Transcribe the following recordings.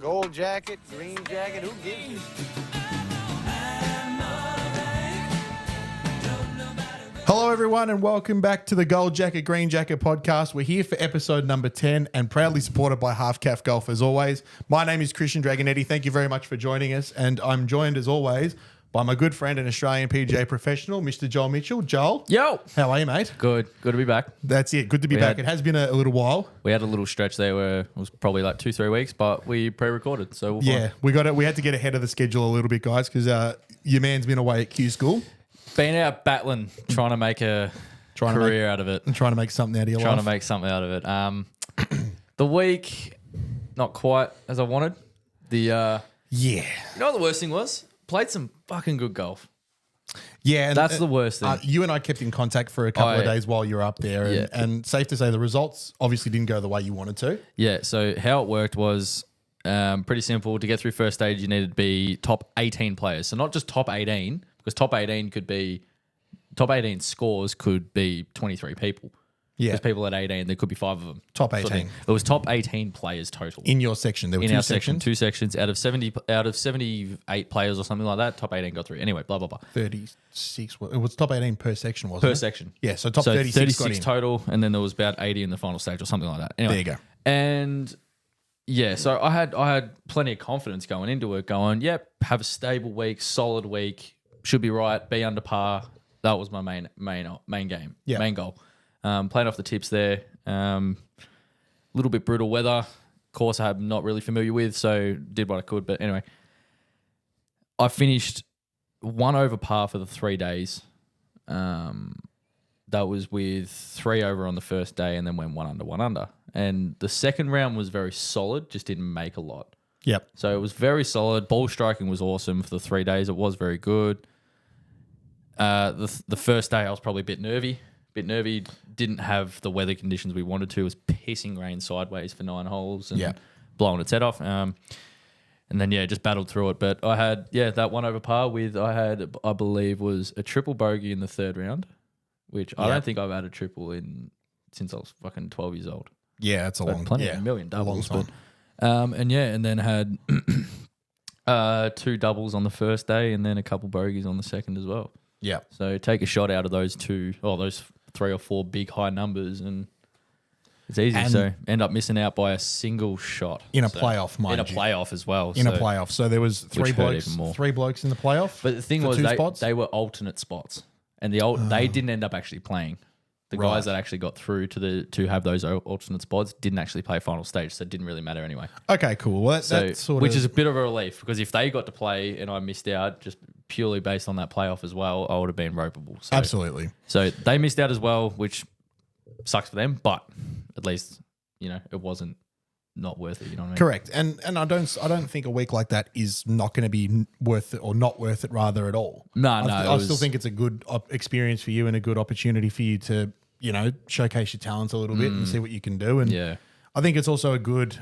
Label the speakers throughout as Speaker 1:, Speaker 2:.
Speaker 1: Gold jacket, green jacket, who gives you?
Speaker 2: Hello, everyone, and welcome back to the Gold Jacket, Green Jacket podcast. We're here for episode number 10 and proudly supported by Halfcaf Golf as always. My name is Christian Dragonetti. Thank you very much for joining us. And I'm joined as always by my good friend and Australian PGA professional, Mr. Joel Mitchell. Joel.
Speaker 3: Yo.
Speaker 2: How are you, mate?
Speaker 3: Good to be back.
Speaker 2: That's it. Good to be back. It has been a little while.
Speaker 3: We had a little stretch there where it was probably like 2-3 weeks, but we pre-recorded, so we'll
Speaker 2: Yeah, we had to get ahead of the schedule a little bit, guys, because your man's been away at Q school.
Speaker 3: Been out battling, trying to make a career out of it.
Speaker 2: And trying to make something out of your life.
Speaker 3: Trying to make something out of it. The week, not quite as I wanted. You know what the worst thing was? Played some fucking good golf.
Speaker 2: Yeah. And,
Speaker 3: that's the worst thing.
Speaker 2: You and I kept in contact for a couple of days while you were up there. And safe to say the results obviously didn't go the way you wanted to.
Speaker 3: Yeah, so how it worked was pretty simple. To get through first stage, you needed to be top 18 players. So not just top 18, because top 18 scores could be 23 people.
Speaker 2: Yeah.
Speaker 3: There's people at 18, there could be 5 of them.
Speaker 2: Top 18.
Speaker 3: It was top 18 players total.
Speaker 2: In your section, there were
Speaker 3: in
Speaker 2: two
Speaker 3: our
Speaker 2: sections.
Speaker 3: Section, 2 sections out of 78 players or something like that. Top 18 got through. Anyway, blah blah blah.
Speaker 2: 36. It was top 18 per section, wasn't it?
Speaker 3: Per section.
Speaker 2: Yeah, so top 36 got in.
Speaker 3: total, and then there was about 80 in the final stage or something like that. Anyway,
Speaker 2: there you go.
Speaker 3: And yeah, so I had plenty of confidence going into it. Going, yep, have a stable week, solid week, should be right, be under par. That was my main game, main goal. Playing off the tips there. Little bit brutal weather. Course I'm not really familiar with, so did what I could. But anyway, I finished 1 over par for the 3 days. That was with 3 over on the first day and then went 1 under. And the second round was very solid, just didn't make a lot.
Speaker 2: Yep.
Speaker 3: So it was very solid. Ball striking was awesome for the 3 days. It was very good. The first day I was probably a bit nervy. Didn't have the weather conditions we wanted to. It was pissing rain sideways for 9 holes and blowing its head off. And then, just battled through it. But I had, that 1 over par with, I believe, was a triple bogey in the third round, which I don't think I've had a triple since I was fucking 12 years old.
Speaker 2: Yeah, that's a
Speaker 3: million doubles.
Speaker 2: A long time.
Speaker 3: And then had 2 doubles on the first day and then a couple bogeys on the second as well.
Speaker 2: Yeah.
Speaker 3: So take a shot out of those 3 or 4 big high numbers and it's easy. So end up missing out by a single shot.
Speaker 2: In a playoff, mind you.
Speaker 3: In a playoff as well.
Speaker 2: In a playoff. So there was 3 blokes in the playoff.
Speaker 3: But the thing was they were alternate spots. And they didn't end up actually playing. The guys that actually got through to have those alternate spots didn't actually play final stage, so it didn't really matter anyway.
Speaker 2: Okay, cool. Well, that's sort of...
Speaker 3: Which is a bit of a relief, because if they got to play and I missed out just purely based on that playoff as well, I would have been ropeable. So,
Speaker 2: absolutely.
Speaker 3: So they missed out as well, which sucks for them, but at least, it wasn't not worth it, you know what I mean?
Speaker 2: Correct. And I don't think a week like that is not going to be worth it, or not worth it rather at all. I still think it's a good experience for you and a good opportunity for you to, showcase your talents a little bit and see what you can do. And I think it's also a good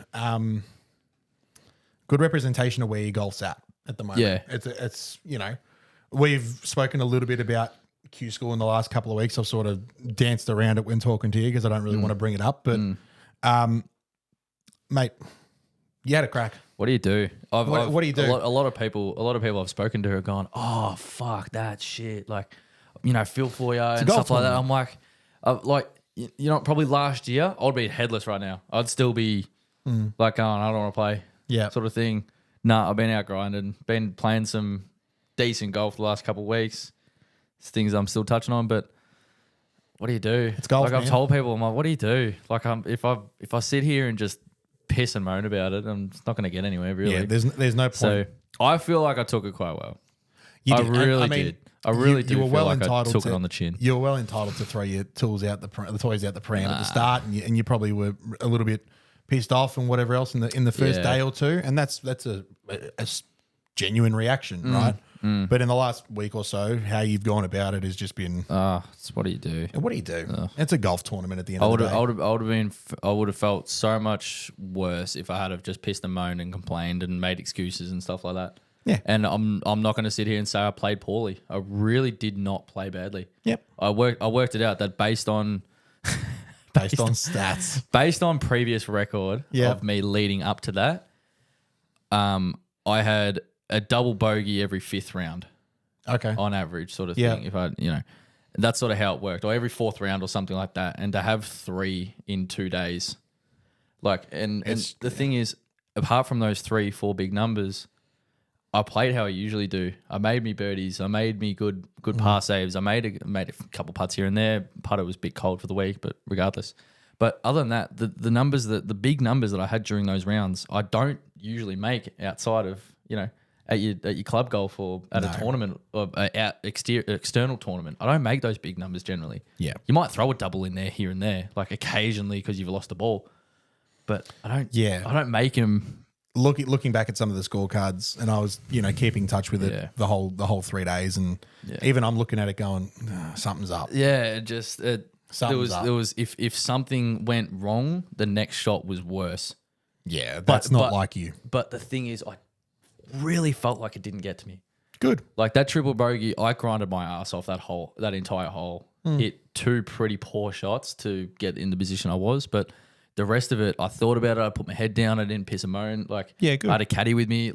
Speaker 2: representation of where your golf's at the moment.
Speaker 3: Yeah.
Speaker 2: It's we've spoken a little bit about Q School in the last couple of weeks. I've sort of danced around it when talking to you because I don't really want to bring it up, but mate, you had a crack.
Speaker 3: What do you do?
Speaker 2: What do you do?
Speaker 3: A lot of people I've spoken to are going, oh, fuck that shit. Like, feel for you and stuff like that. I'm like, probably last year, I'd be headless right now. I'd still be like going, I don't want to play.
Speaker 2: Yeah.
Speaker 3: Sort of thing. Nah, I've been out grinding, been playing some decent golf the last couple of weeks. It's things I'm still touching on, but what do you do?
Speaker 2: It's golf,
Speaker 3: I've told people, I'm like, what do you do? Like, if I sit here and just piss and moan about it, I'm just not going to get anywhere, really.
Speaker 2: Yeah, there's no point.
Speaker 3: So I feel like I took it quite well.
Speaker 2: You did.
Speaker 3: I really did. I really do feel
Speaker 2: well
Speaker 3: like I took
Speaker 2: to,
Speaker 3: it on the chin.
Speaker 2: You were well entitled to throw your toys out the pram at the start, and you probably were a little bit pissed off and whatever else in the first day or two, and that's a genuine reaction, right? But in the last week or so, how you've gone about it has just been.
Speaker 3: What do you do?
Speaker 2: What do you do? It's a golf tournament at the end of the day.
Speaker 3: I would have felt so much worse if I had have just pissed and moaned and complained and made excuses and stuff like that.
Speaker 2: Yeah.
Speaker 3: And I'm not going to sit here and say I played poorly. I really did not play badly.
Speaker 2: Yep.
Speaker 3: I worked it out that based on
Speaker 2: stats,
Speaker 3: based on previous record of me leading up to that, I had a double bogey every 5th round
Speaker 2: Okay.
Speaker 3: on average, sort of
Speaker 2: Yeah.
Speaker 3: thing. If I, that's sort of how it worked, or every 4th round or something like that. And to have 3 in 2 days, and the thing is, apart from those 3-4 big numbers, I played how I usually do. I made me birdies. I made me good par saves. I made a couple putts here and there. Putter was a bit cold for the week, but regardless. But other than that, the numbers, the big numbers that I had during those rounds, I don't usually make outside of at your club golf or at a tournament or external tournament. I don't make those big numbers generally.
Speaker 2: Yeah.
Speaker 3: You might throw a double in there here and there, like occasionally because you've lost a ball, but I don't.
Speaker 2: Yeah.
Speaker 3: I don't make them.
Speaker 2: Looking back at some of the scorecards, and I was keeping in touch with it the whole 3 days, and even I'm looking at it going, something's up.
Speaker 3: Yeah, just
Speaker 2: Something's up.
Speaker 3: there was if something went wrong, the next shot was worse.
Speaker 2: Yeah, that's not like you.
Speaker 3: But the thing is, I really felt like it didn't get to me.
Speaker 2: Good.
Speaker 3: Like that triple bogey, I grinded my ass off that entire hole. Hit 2 pretty poor shots to get in the position I was, but the rest of it, I thought about it. I put my head down. I didn't piss a moan.
Speaker 2: Good.
Speaker 3: I had a caddy with me. It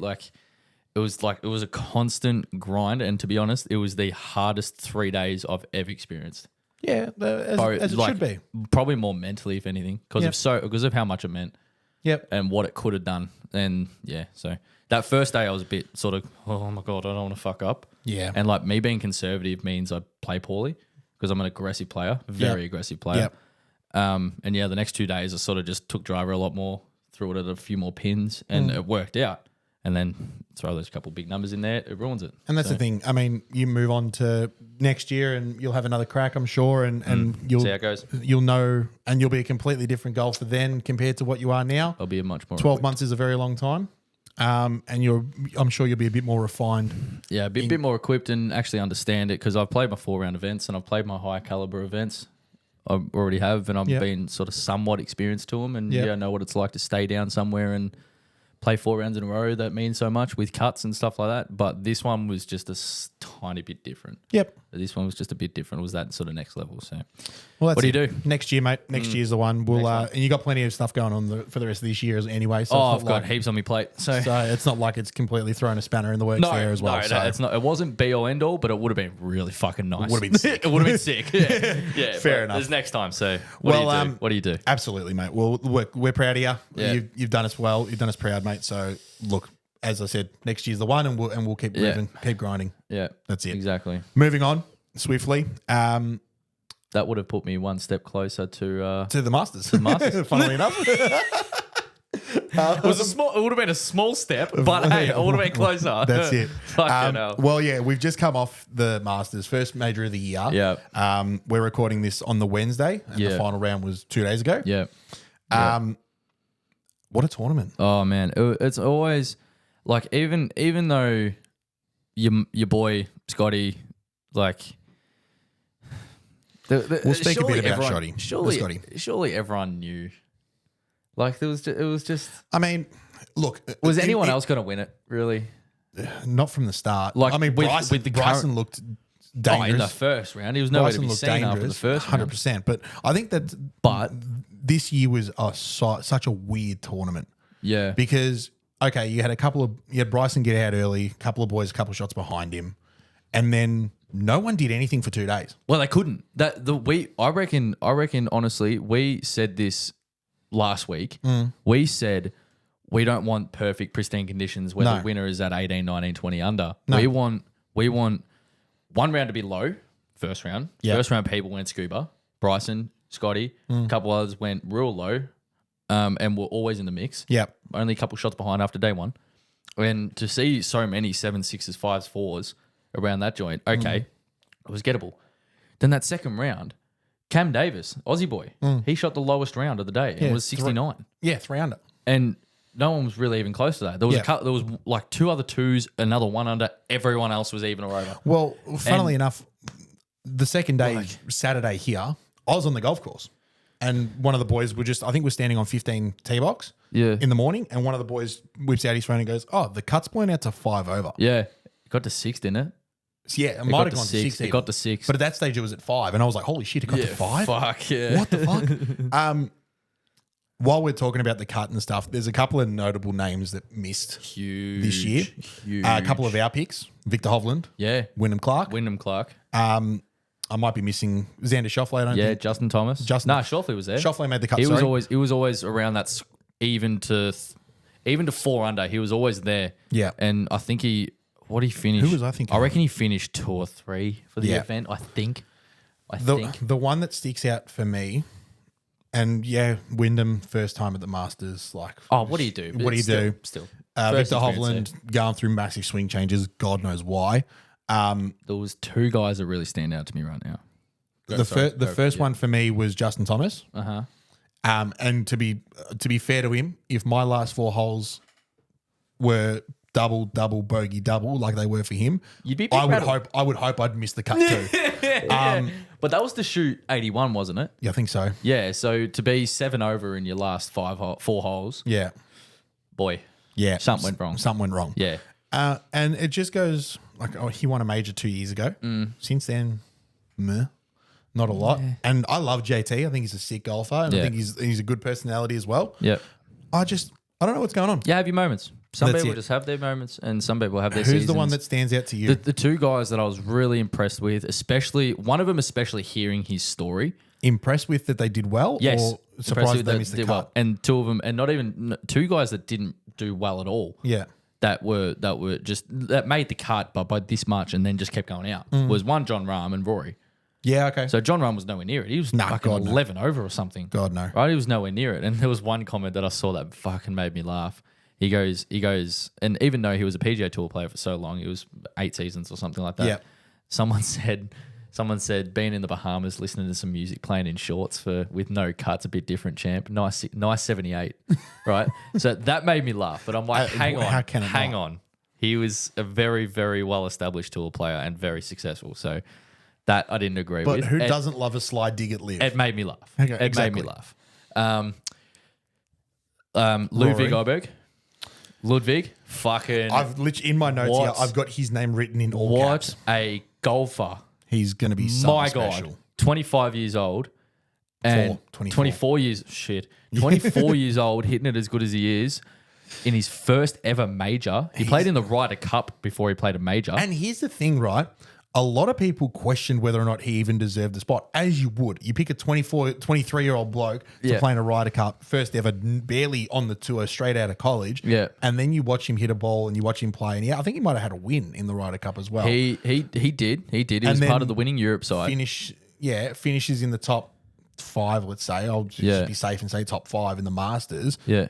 Speaker 3: was a constant grind. And to be honest, it was the hardest 3 days I've ever experienced.
Speaker 2: Yeah, as it should be.
Speaker 3: Probably more mentally, if anything, because of how much it meant.
Speaker 2: Yep.
Speaker 3: And what it could have done. And so that first day I was a bit sort of, oh my God, I don't want to fuck up.
Speaker 2: Yeah.
Speaker 3: And me being conservative means I play poorly because I'm an aggressive player, very aggressive player.
Speaker 2: Yep.
Speaker 3: And the next 2 days I sort of just took driver a lot more, threw it at a few more pins, and it worked out. And then throw those couple big numbers in there, it ruins it.
Speaker 2: And that's the thing. I mean, you move on to next year, and you'll have another crack, I'm sure, and you'll
Speaker 3: see how it goes.
Speaker 2: You'll know, and you'll be a completely different golfer then compared to what you are now.
Speaker 3: I'll be a much more
Speaker 2: 12 months is a very long time, and I'm sure you'll be a bit more refined.
Speaker 3: Yeah, a bit more equipped and actually understand it because I've played my 4-round events and I've played my high caliber events. I already have, and I've been sort of somewhat experienced to them, and I know what it's like to stay down somewhere and play 4 rounds in a row. That means so much with cuts and stuff like that. But this one was just a tiny bit different.
Speaker 2: Yep.
Speaker 3: This one was just a bit different. It was that sort of next level. So,
Speaker 2: well,
Speaker 3: what do you do
Speaker 2: next year, mate? Next year's the one. We'll and you got plenty of stuff going on for the rest of this year anyway. So
Speaker 3: I've got heaps on my plate. So
Speaker 2: it's not like it's completely thrown a spanner in the works there as well.
Speaker 3: No,
Speaker 2: so.
Speaker 3: it's not. It wasn't be all end all, but it would have been really fucking nice.
Speaker 2: Would have been sick.
Speaker 3: It would have been sick. Yeah,
Speaker 2: Fair enough.
Speaker 3: There's next time. So what do you do?
Speaker 2: Absolutely, mate. Well, we're proud of you.
Speaker 3: Yeah.
Speaker 2: You've done us well. You've done us proud, mate. So look, as I said, next year's the one, and we'll keep moving, keep grinding.
Speaker 3: Yeah,
Speaker 2: that's it.
Speaker 3: Exactly.
Speaker 2: Moving on swiftly.
Speaker 3: That would have put me one step closer to
Speaker 2: the Masters. Funnily enough.
Speaker 3: It would have been a small step, but hey, it would have been closer.
Speaker 2: That's it.
Speaker 3: Fucking hell.
Speaker 2: Well, yeah, we've just come off the Masters, first major of the year.
Speaker 3: Yeah.
Speaker 2: We're recording this on the Wednesday, and the final round was 2 days ago.
Speaker 3: Yeah.
Speaker 2: What a tournament!
Speaker 3: Oh man, it's always like even though your boy Scotty, like.
Speaker 2: We'll speak a bit about Scotty.
Speaker 3: Surely everyone knew. Like it was just.
Speaker 2: I mean, look,
Speaker 3: was anyone else going to win it? Really?
Speaker 2: Not from the start.
Speaker 3: Like
Speaker 2: I mean, Bryson looked dangerous
Speaker 3: in the first round. He was nowhere to be seen after the first round.
Speaker 2: 100%. But I think that.
Speaker 3: But
Speaker 2: this year was such a weird tournament.
Speaker 3: Yeah.
Speaker 2: Because you had Bryson get out early, a couple of boys, a couple of shots behind him, and then. No one did anything for 2 days.
Speaker 3: Well, they couldn't. I reckon. Honestly, we said this last week. We said we don't want perfect, pristine conditions where the winner is at 18, 19, 20 under. No. We want one round to be low. First round.
Speaker 2: Yep.
Speaker 3: First round people went scuba. Bryson, Scotty, a couple others went real low, and were always in the mix.
Speaker 2: Yep.
Speaker 3: Only a couple shots behind after day one, and to see so many 7s, 6s, 5s, 4s. Around that joint, it was gettable. Then that second round, Cam Davis, Aussie boy, he shot the lowest round of the day. It was 69.
Speaker 2: 3 under.
Speaker 3: And no one was really even close to that. There was there was like 2 other 2s, another 1 under. Everyone else was even or over.
Speaker 2: Well, funnily enough, the second day, Saturday here, I was on the golf course. And one of the boys we're standing on 15 tee box in the morning. And one of the boys whips out his phone and goes, "Oh, the cut's blown out to 5 over."
Speaker 3: Yeah. It got to 6, didn't it?
Speaker 2: Yeah, it might have gone to 6.
Speaker 3: It got to 6.
Speaker 2: But at that stage, it was at 5. And I was like, holy shit, it got to 5?
Speaker 3: Fuck, yeah.
Speaker 2: What the fuck? while we're talking about the cut and stuff, there's a couple of notable names that missed
Speaker 3: Huge.
Speaker 2: this year.
Speaker 3: Huge.
Speaker 2: A couple of our picks, Victor Hovland,
Speaker 3: Yeah.
Speaker 2: Wyndham Clark.
Speaker 3: Wyndham Clark.
Speaker 2: I might be missing Xander Schauffele. I don't
Speaker 3: Yeah,
Speaker 2: think.
Speaker 3: Justin Thomas. Schauffele was there.
Speaker 2: Schauffele made the cut.
Speaker 3: He was
Speaker 2: sorry.
Speaker 3: always around that even to 4 under. He was always there.
Speaker 2: Yeah.
Speaker 3: And I think what did he finish?
Speaker 2: Who was I thinking
Speaker 3: I
Speaker 2: of?
Speaker 3: reckon he finished 2 or 3 for the
Speaker 2: Yeah.
Speaker 3: event. I think.
Speaker 2: The one that sticks out for me, and yeah, Wyndham first time at the Masters. Like,
Speaker 3: Oh, what do you do?
Speaker 2: What do you do?
Speaker 3: Still.
Speaker 2: Victor
Speaker 3: First experience
Speaker 2: Hovland going through massive swing changes. God knows why.
Speaker 3: There was 2 guys that really stand out to me right now.
Speaker 2: The first one for me was Justin Thomas.
Speaker 3: Uh-huh.
Speaker 2: And to be fair to him, if my last 4 holes were double, bogey, double like they were for him,
Speaker 3: You'd be
Speaker 2: I would hope I'd miss the cut too.
Speaker 3: But that was to shoot 81, wasn't it?
Speaker 2: Yeah, I think so.
Speaker 3: Yeah, so to be 7 over in your last 4 holes,
Speaker 2: Yeah.
Speaker 3: boy,
Speaker 2: Yeah.
Speaker 3: something went wrong.
Speaker 2: Something went wrong.
Speaker 3: Yeah.
Speaker 2: And it just goes like, he won a major 2 years ago. Since then, meh, not a lot. And I love JT. I think he's a sick golfer. And I think he's a good personality as well.
Speaker 3: Yep.
Speaker 2: I don't know what's going on.
Speaker 3: You have your moments. Some
Speaker 2: That's
Speaker 3: people
Speaker 2: it.
Speaker 3: just have their moments, and some people have their
Speaker 2: Who's
Speaker 3: seasons.
Speaker 2: the one that stands out to you?
Speaker 3: The 2 guys that I was really impressed with, especially one of them, especially hearing his story.
Speaker 2: Impressed with that they did well?
Speaker 3: Yes,
Speaker 2: Or surprised
Speaker 3: impressed
Speaker 2: they
Speaker 3: with
Speaker 2: missed the
Speaker 3: did
Speaker 2: cut?
Speaker 3: well. And 2 of them, and not even 2 guys that didn't do well at all.
Speaker 2: Yeah.
Speaker 3: That made the cut, but by this much, and then just kept going out. Was one John Rahm and Rory.
Speaker 2: Yeah, okay.
Speaker 3: So John Rahm was nowhere near it. He was fucking
Speaker 2: God, no.
Speaker 3: 11 over or something.
Speaker 2: God, no.
Speaker 3: Right? He was nowhere near it. And there was one comment that I saw that fucking made me laugh. He goes, and even though he was a PGA Tour player for so long, it was 8 seasons or something like that.
Speaker 2: Yeah.
Speaker 3: Someone said, being in the Bahamas, listening to some music, playing in shorts with no cuts, a bit different, champ. Nice 78, right? So that made me laugh. But I'm like, hang on. He was a very, very well-established tour player and very successful. So that I didn't agree with.
Speaker 2: But who doesn't love a slide dig at LIV?
Speaker 3: It made me laugh.
Speaker 2: Okay,
Speaker 3: it
Speaker 2: exactly.
Speaker 3: made me laugh. Ludwig Oberg. Ludwig, fucking.
Speaker 2: I've literally in my notes here, I've got his name written in all caps.
Speaker 3: What a golfer.
Speaker 2: He's going to be
Speaker 3: My
Speaker 2: something
Speaker 3: God.
Speaker 2: special.
Speaker 3: 25 years old. And 24 years, 24 years old, hitting it as good as he is in his first ever major. He played in the Ryder Cup before he played a major.
Speaker 2: And here's the thing, right? A lot of people questioned whether or not he even deserved the spot, as you would. You pick a 23-year-old bloke to play in a Ryder Cup, first ever, barely on the tour, straight out of college.
Speaker 3: Yeah.
Speaker 2: And then you watch him hit a ball and you watch him play. And I think he might have had a win in the Ryder Cup as well.
Speaker 3: He did. He was
Speaker 2: then
Speaker 3: part of the winning Europe side.
Speaker 2: Finishes in the top 5, let's say. I'll just be safe and say top 5 in the Masters.
Speaker 3: Yeah.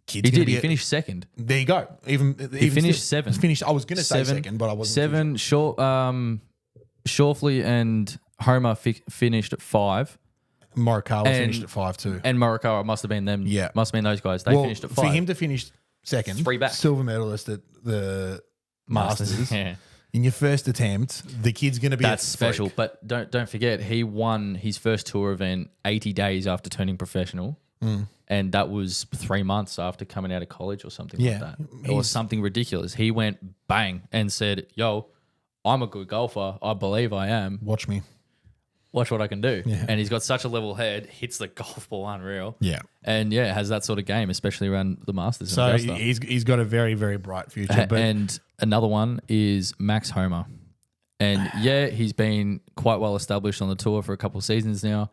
Speaker 2: Kid's
Speaker 3: He
Speaker 2: gonna
Speaker 3: did.
Speaker 2: be
Speaker 3: He finished second.
Speaker 2: There you go.
Speaker 3: He finished
Speaker 2: still,
Speaker 3: 7th.
Speaker 2: Finished. I was going to say second, but I wasn't.
Speaker 3: 7. Schauffele and Homer finished at 5.
Speaker 2: Morikawa finished at 5 too.
Speaker 3: And Morikawa must have been them.
Speaker 2: Yeah.
Speaker 3: Must have been those guys. They finished at 5.
Speaker 2: For him to finish second,
Speaker 3: 3 back.
Speaker 2: silver medalist at the Masters.
Speaker 3: Yeah.
Speaker 2: In your first attempt, the kid's going to be
Speaker 3: That's
Speaker 2: a
Speaker 3: special.
Speaker 2: freak.
Speaker 3: But don't forget, he won his first tour event 80 days after turning professional. And that was 3 months after coming out of college or something like that. Or something ridiculous. He went bang and said, yo, I'm a good golfer. I believe I am.
Speaker 2: Watch me.
Speaker 3: Watch what I can do.
Speaker 2: Yeah.
Speaker 3: And he's got such a level head, hits the golf ball unreal.
Speaker 2: Yeah.
Speaker 3: And has that sort of game, especially around the Masters.
Speaker 2: So
Speaker 3: and Augusta.
Speaker 2: he's got a very, very bright future. But
Speaker 3: And another one is Max Homa. And he's been quite well established on the tour for a couple of seasons now.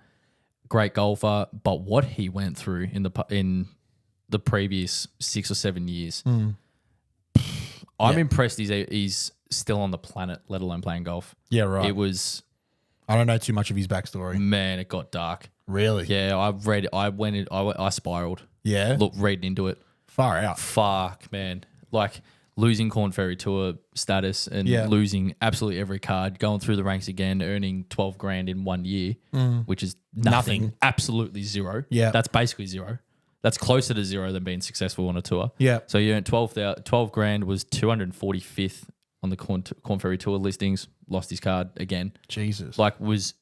Speaker 3: Great golfer, but what he went through in the previous 6 or 7 years, I'm impressed he's still on the planet, let alone playing golf.
Speaker 2: yeah, right.
Speaker 3: It was,
Speaker 2: I don't know too much of his backstory.
Speaker 3: man, it got dark.
Speaker 2: Really?
Speaker 3: Yeah, I spiraled.
Speaker 2: Yeah.
Speaker 3: Reading into it.
Speaker 2: Far out.
Speaker 3: Fuck, man. Like losing Corn Ferry Tour status and losing absolutely every card, going through the ranks again, earning 12 grand in 1 year, which is nothing. Absolutely zero.
Speaker 2: Yeah.
Speaker 3: That's basically zero. That's closer to zero than being successful on a tour.
Speaker 2: Yeah.
Speaker 3: So you earned 12 grand, was 245th on the Corn Ferry Tour listings, lost his card again.
Speaker 2: Jesus.
Speaker 3: Was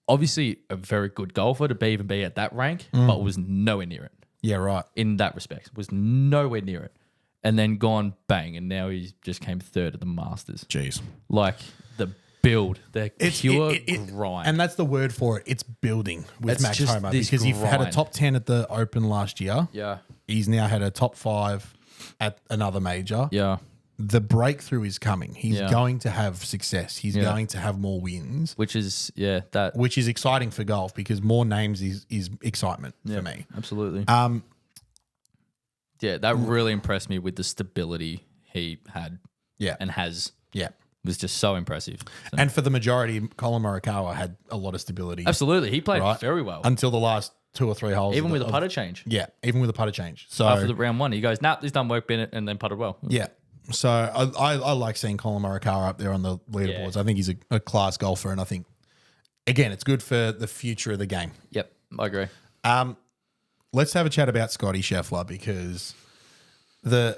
Speaker 3: obviously a very good golfer to even be at that rank, but was nowhere near it.
Speaker 2: Yeah, right.
Speaker 3: In that respect, was nowhere near it. And then gone bang, and now he just came 3rd at the Masters.
Speaker 2: Jeez.
Speaker 3: Like the build. They're pure grind.
Speaker 2: And that's the word for it. It's building with
Speaker 3: It's
Speaker 2: Max
Speaker 3: just
Speaker 2: Homa
Speaker 3: this
Speaker 2: because he had a
Speaker 3: grind.
Speaker 2: top 10 at the Open last year.
Speaker 3: Yeah.
Speaker 2: He's now had a top 5 at another major.
Speaker 3: Yeah.
Speaker 2: The breakthrough is coming. He's
Speaker 3: Yeah.
Speaker 2: going to have success. He's
Speaker 3: Yeah.
Speaker 2: going to have more wins,
Speaker 3: Which is, that.
Speaker 2: which is exciting for golf because more names is excitement for me.
Speaker 3: Absolutely. Yeah, that really impressed me with the stability he had
Speaker 2: Yeah.
Speaker 3: and has.
Speaker 2: Yeah.
Speaker 3: It was just so impressive. So-
Speaker 2: And for the majority, Colin Morikawa had a lot of stability.
Speaker 3: absolutely. He played
Speaker 2: Right.
Speaker 3: very well.
Speaker 2: Until the last 2 or 3 holes.
Speaker 3: Even with a
Speaker 2: of-
Speaker 3: putter change.
Speaker 2: Yeah, even with a putter change. So
Speaker 3: After the round one, he goes, nah, he's done work, Bennett, and then putted well.
Speaker 2: yeah. So I like seeing Colin Morikawa up there on the leaderboards.
Speaker 3: Yeah.
Speaker 2: I think he's a class golfer, and I think again it's good for the future of the game.
Speaker 3: Yep, I agree.
Speaker 2: Let's have a chat about Scotty Scheffler because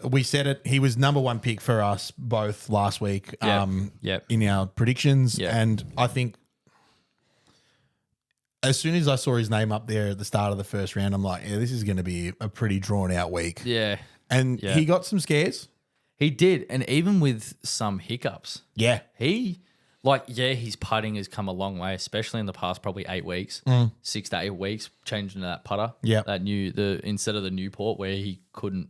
Speaker 2: we said it. He was number 1 pick for us both last week.
Speaker 3: Yep.
Speaker 2: In our predictions,
Speaker 3: Yep.
Speaker 2: and I think as soon as I saw his name up there at the start of the first round, I'm like, yeah, this is going to be a pretty drawn out week.
Speaker 3: Yeah,
Speaker 2: And
Speaker 3: Yeah.
Speaker 2: he got some scares.
Speaker 3: he did. And even with some hiccups,
Speaker 2: Yeah.
Speaker 3: his putting has come a long way, especially in the past probably 8 weeks, 6 to 8 weeks, changing to that putter.
Speaker 2: Yeah.
Speaker 3: Instead of the Newport where he couldn't.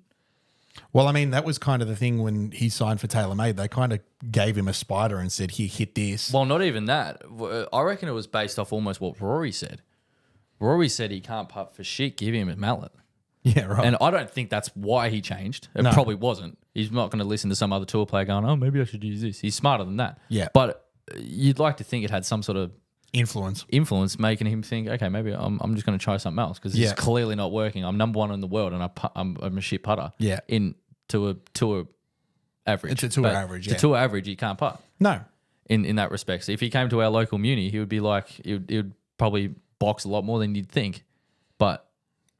Speaker 2: Well, I mean, that was kind of the thing when he signed for TaylorMade. They kind of gave him a spider and said, here, hit this.
Speaker 3: Well, not even that. I reckon it was based off almost what Rory said. Rory said he can't putt for shit, give him a mallet.
Speaker 2: Yeah, right.
Speaker 3: And I don't think that's why he changed. It
Speaker 2: No.
Speaker 3: probably wasn't. He's not going to listen to some other tour player going, oh, maybe I should use this. He's smarter than that.
Speaker 2: Yeah.
Speaker 3: But you'd like to think it had some sort of
Speaker 2: Influence.
Speaker 3: influence making him think, okay, maybe I'm just going to try something else because
Speaker 2: Yeah.
Speaker 3: it's clearly not working. I'm number 1 in the world and I'm a shit putter.
Speaker 2: Yeah.
Speaker 3: To a tour average.
Speaker 2: It's a tour
Speaker 3: But
Speaker 2: average,
Speaker 3: To
Speaker 2: yeah.
Speaker 3: tour average, he can't putt
Speaker 2: No.
Speaker 3: in that respect. So if he came to our local muni, he would be like, he would probably box a lot more than you'd think. But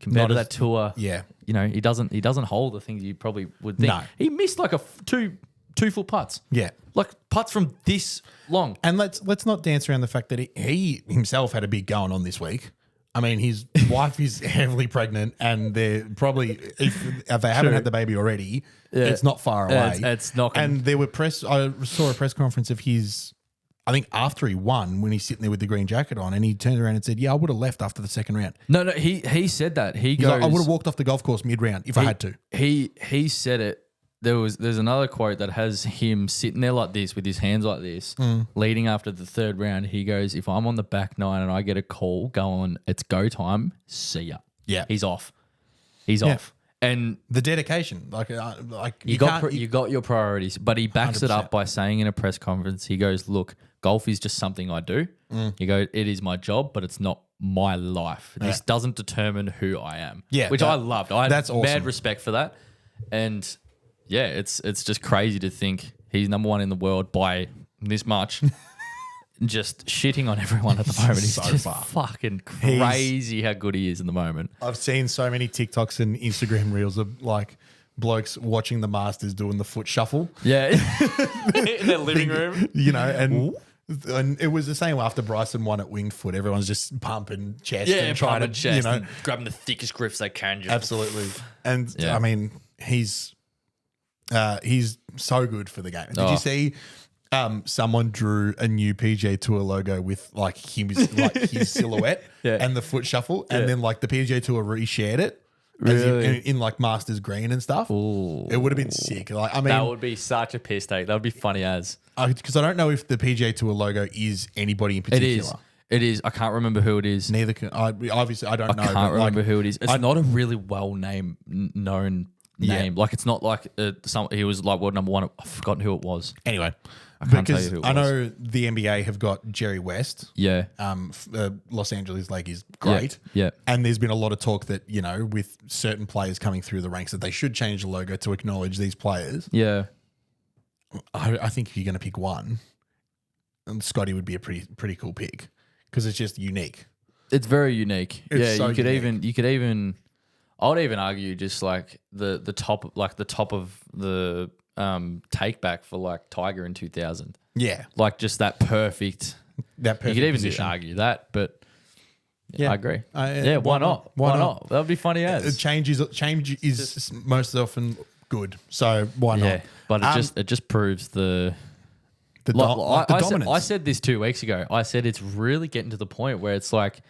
Speaker 3: compared
Speaker 2: Not
Speaker 3: to
Speaker 2: as-
Speaker 3: that tour,
Speaker 2: Yeah.
Speaker 3: he doesn't hold the things you probably would think.
Speaker 2: No.
Speaker 3: He missed like a 2-foot putts.
Speaker 2: Yeah.
Speaker 3: Like putts from this long.
Speaker 2: And let's not dance around the fact that he himself had a big going on this week. I mean, his wife is heavily pregnant, and they're probably if they haven't had the baby already, it's not far away.
Speaker 3: It's not gonna-
Speaker 2: And there were I saw a press conference of his. I think after he won, when he's sitting there with the green jacket on, and he turned around and said, "Yeah, I would have left after the second round.
Speaker 3: No, he said that. He
Speaker 2: He's
Speaker 3: goes,
Speaker 2: like, I would have walked off the golf course mid-round if I had to."
Speaker 3: He said it. There's another quote that has him sitting there like this with his hands like this, leading after the third round. He goes, if I'm on the back nine and I get a call going, it's go time, see ya.
Speaker 2: Yeah.
Speaker 3: He's off. He's off. And
Speaker 2: The dedication, like
Speaker 3: you got your priorities, but he backs it
Speaker 2: 100%.
Speaker 3: up by saying in a press conference, he goes, look, golf is just something I do. He goes, it is my job, but it's not my life. This doesn't determine who I am.
Speaker 2: Yeah,
Speaker 3: Which I loved. I
Speaker 2: that's
Speaker 3: had
Speaker 2: awesome.
Speaker 3: mad respect for that. And yeah, it's just crazy to think he's number 1 in the world by this much. Just shitting on everyone at the moment. He's
Speaker 2: So
Speaker 3: just
Speaker 2: far.
Speaker 3: fucking crazy how good he is in the moment.
Speaker 2: I've seen so many TikToks and Instagram reels of like blokes watching the Masters doing the foot shuffle,
Speaker 3: Yeah. In their living room.
Speaker 2: you know, and it was the same after Bryson won at Winged Foot. Everyone's just pumping chest
Speaker 3: Yeah,
Speaker 2: and trying
Speaker 3: pumping
Speaker 2: to,
Speaker 3: chest
Speaker 2: you know,
Speaker 3: and grabbing the thickest grips they can. Just
Speaker 2: absolutely. And
Speaker 3: Yeah.
Speaker 2: I mean, he's so good for the game. Did
Speaker 3: Oh.
Speaker 2: you see? Someone drew a new PGA Tour logo with like his silhouette
Speaker 3: Yeah.
Speaker 2: and the foot shuffle, and
Speaker 3: Yeah.
Speaker 2: then like the PGA Tour reshared it. As
Speaker 3: Really?
Speaker 2: in like Masters green and stuff.
Speaker 3: Ooh.
Speaker 2: It would have been sick. Like I
Speaker 3: That
Speaker 2: mean,
Speaker 3: would be such a piss take. That would be funny as.
Speaker 2: because I don't know if the PGA Tour logo is anybody in particular.
Speaker 3: It is. It is. I can't remember who it is.
Speaker 2: Neither can I. Obviously, I don't know.
Speaker 3: I can't
Speaker 2: but,
Speaker 3: remember
Speaker 2: like,
Speaker 3: who it is. It's not a really known name.
Speaker 2: Yeah.
Speaker 3: Like it's not like he was like world number 1. I've forgotten who it was.
Speaker 2: Anyway,
Speaker 3: I can't tell
Speaker 2: because
Speaker 3: you who it
Speaker 2: I
Speaker 3: was.
Speaker 2: know the NBA have got Jerry West.
Speaker 3: Yeah.
Speaker 2: Los Angeles Lakers, great.
Speaker 3: Yeah.
Speaker 2: And there's been a lot of talk that, you know, with certain players coming through the ranks that they should change the logo to acknowledge these players.
Speaker 3: Yeah.
Speaker 2: I think if you're going to pick one, Scotty would be a pretty cool pick because it's just unique.
Speaker 3: It's very unique.
Speaker 2: It's so
Speaker 3: you could
Speaker 2: unique.
Speaker 3: even I would even argue just like the top of the take back for like Tiger in 2000.
Speaker 2: Yeah.
Speaker 3: Like just that perfect.
Speaker 2: That perfect
Speaker 3: You could even
Speaker 2: position.
Speaker 3: just argue that, but
Speaker 2: Yeah.
Speaker 3: I agree.
Speaker 2: Yeah,
Speaker 3: why not?
Speaker 2: Why not?
Speaker 3: That would be funny as.
Speaker 2: Change is most often good. So why not?
Speaker 3: Yeah, but it just proves the
Speaker 2: The,
Speaker 3: Like,
Speaker 2: the
Speaker 3: I
Speaker 2: dominance.
Speaker 3: said this 2 weeks ago. I said it's really getting to the point where it's like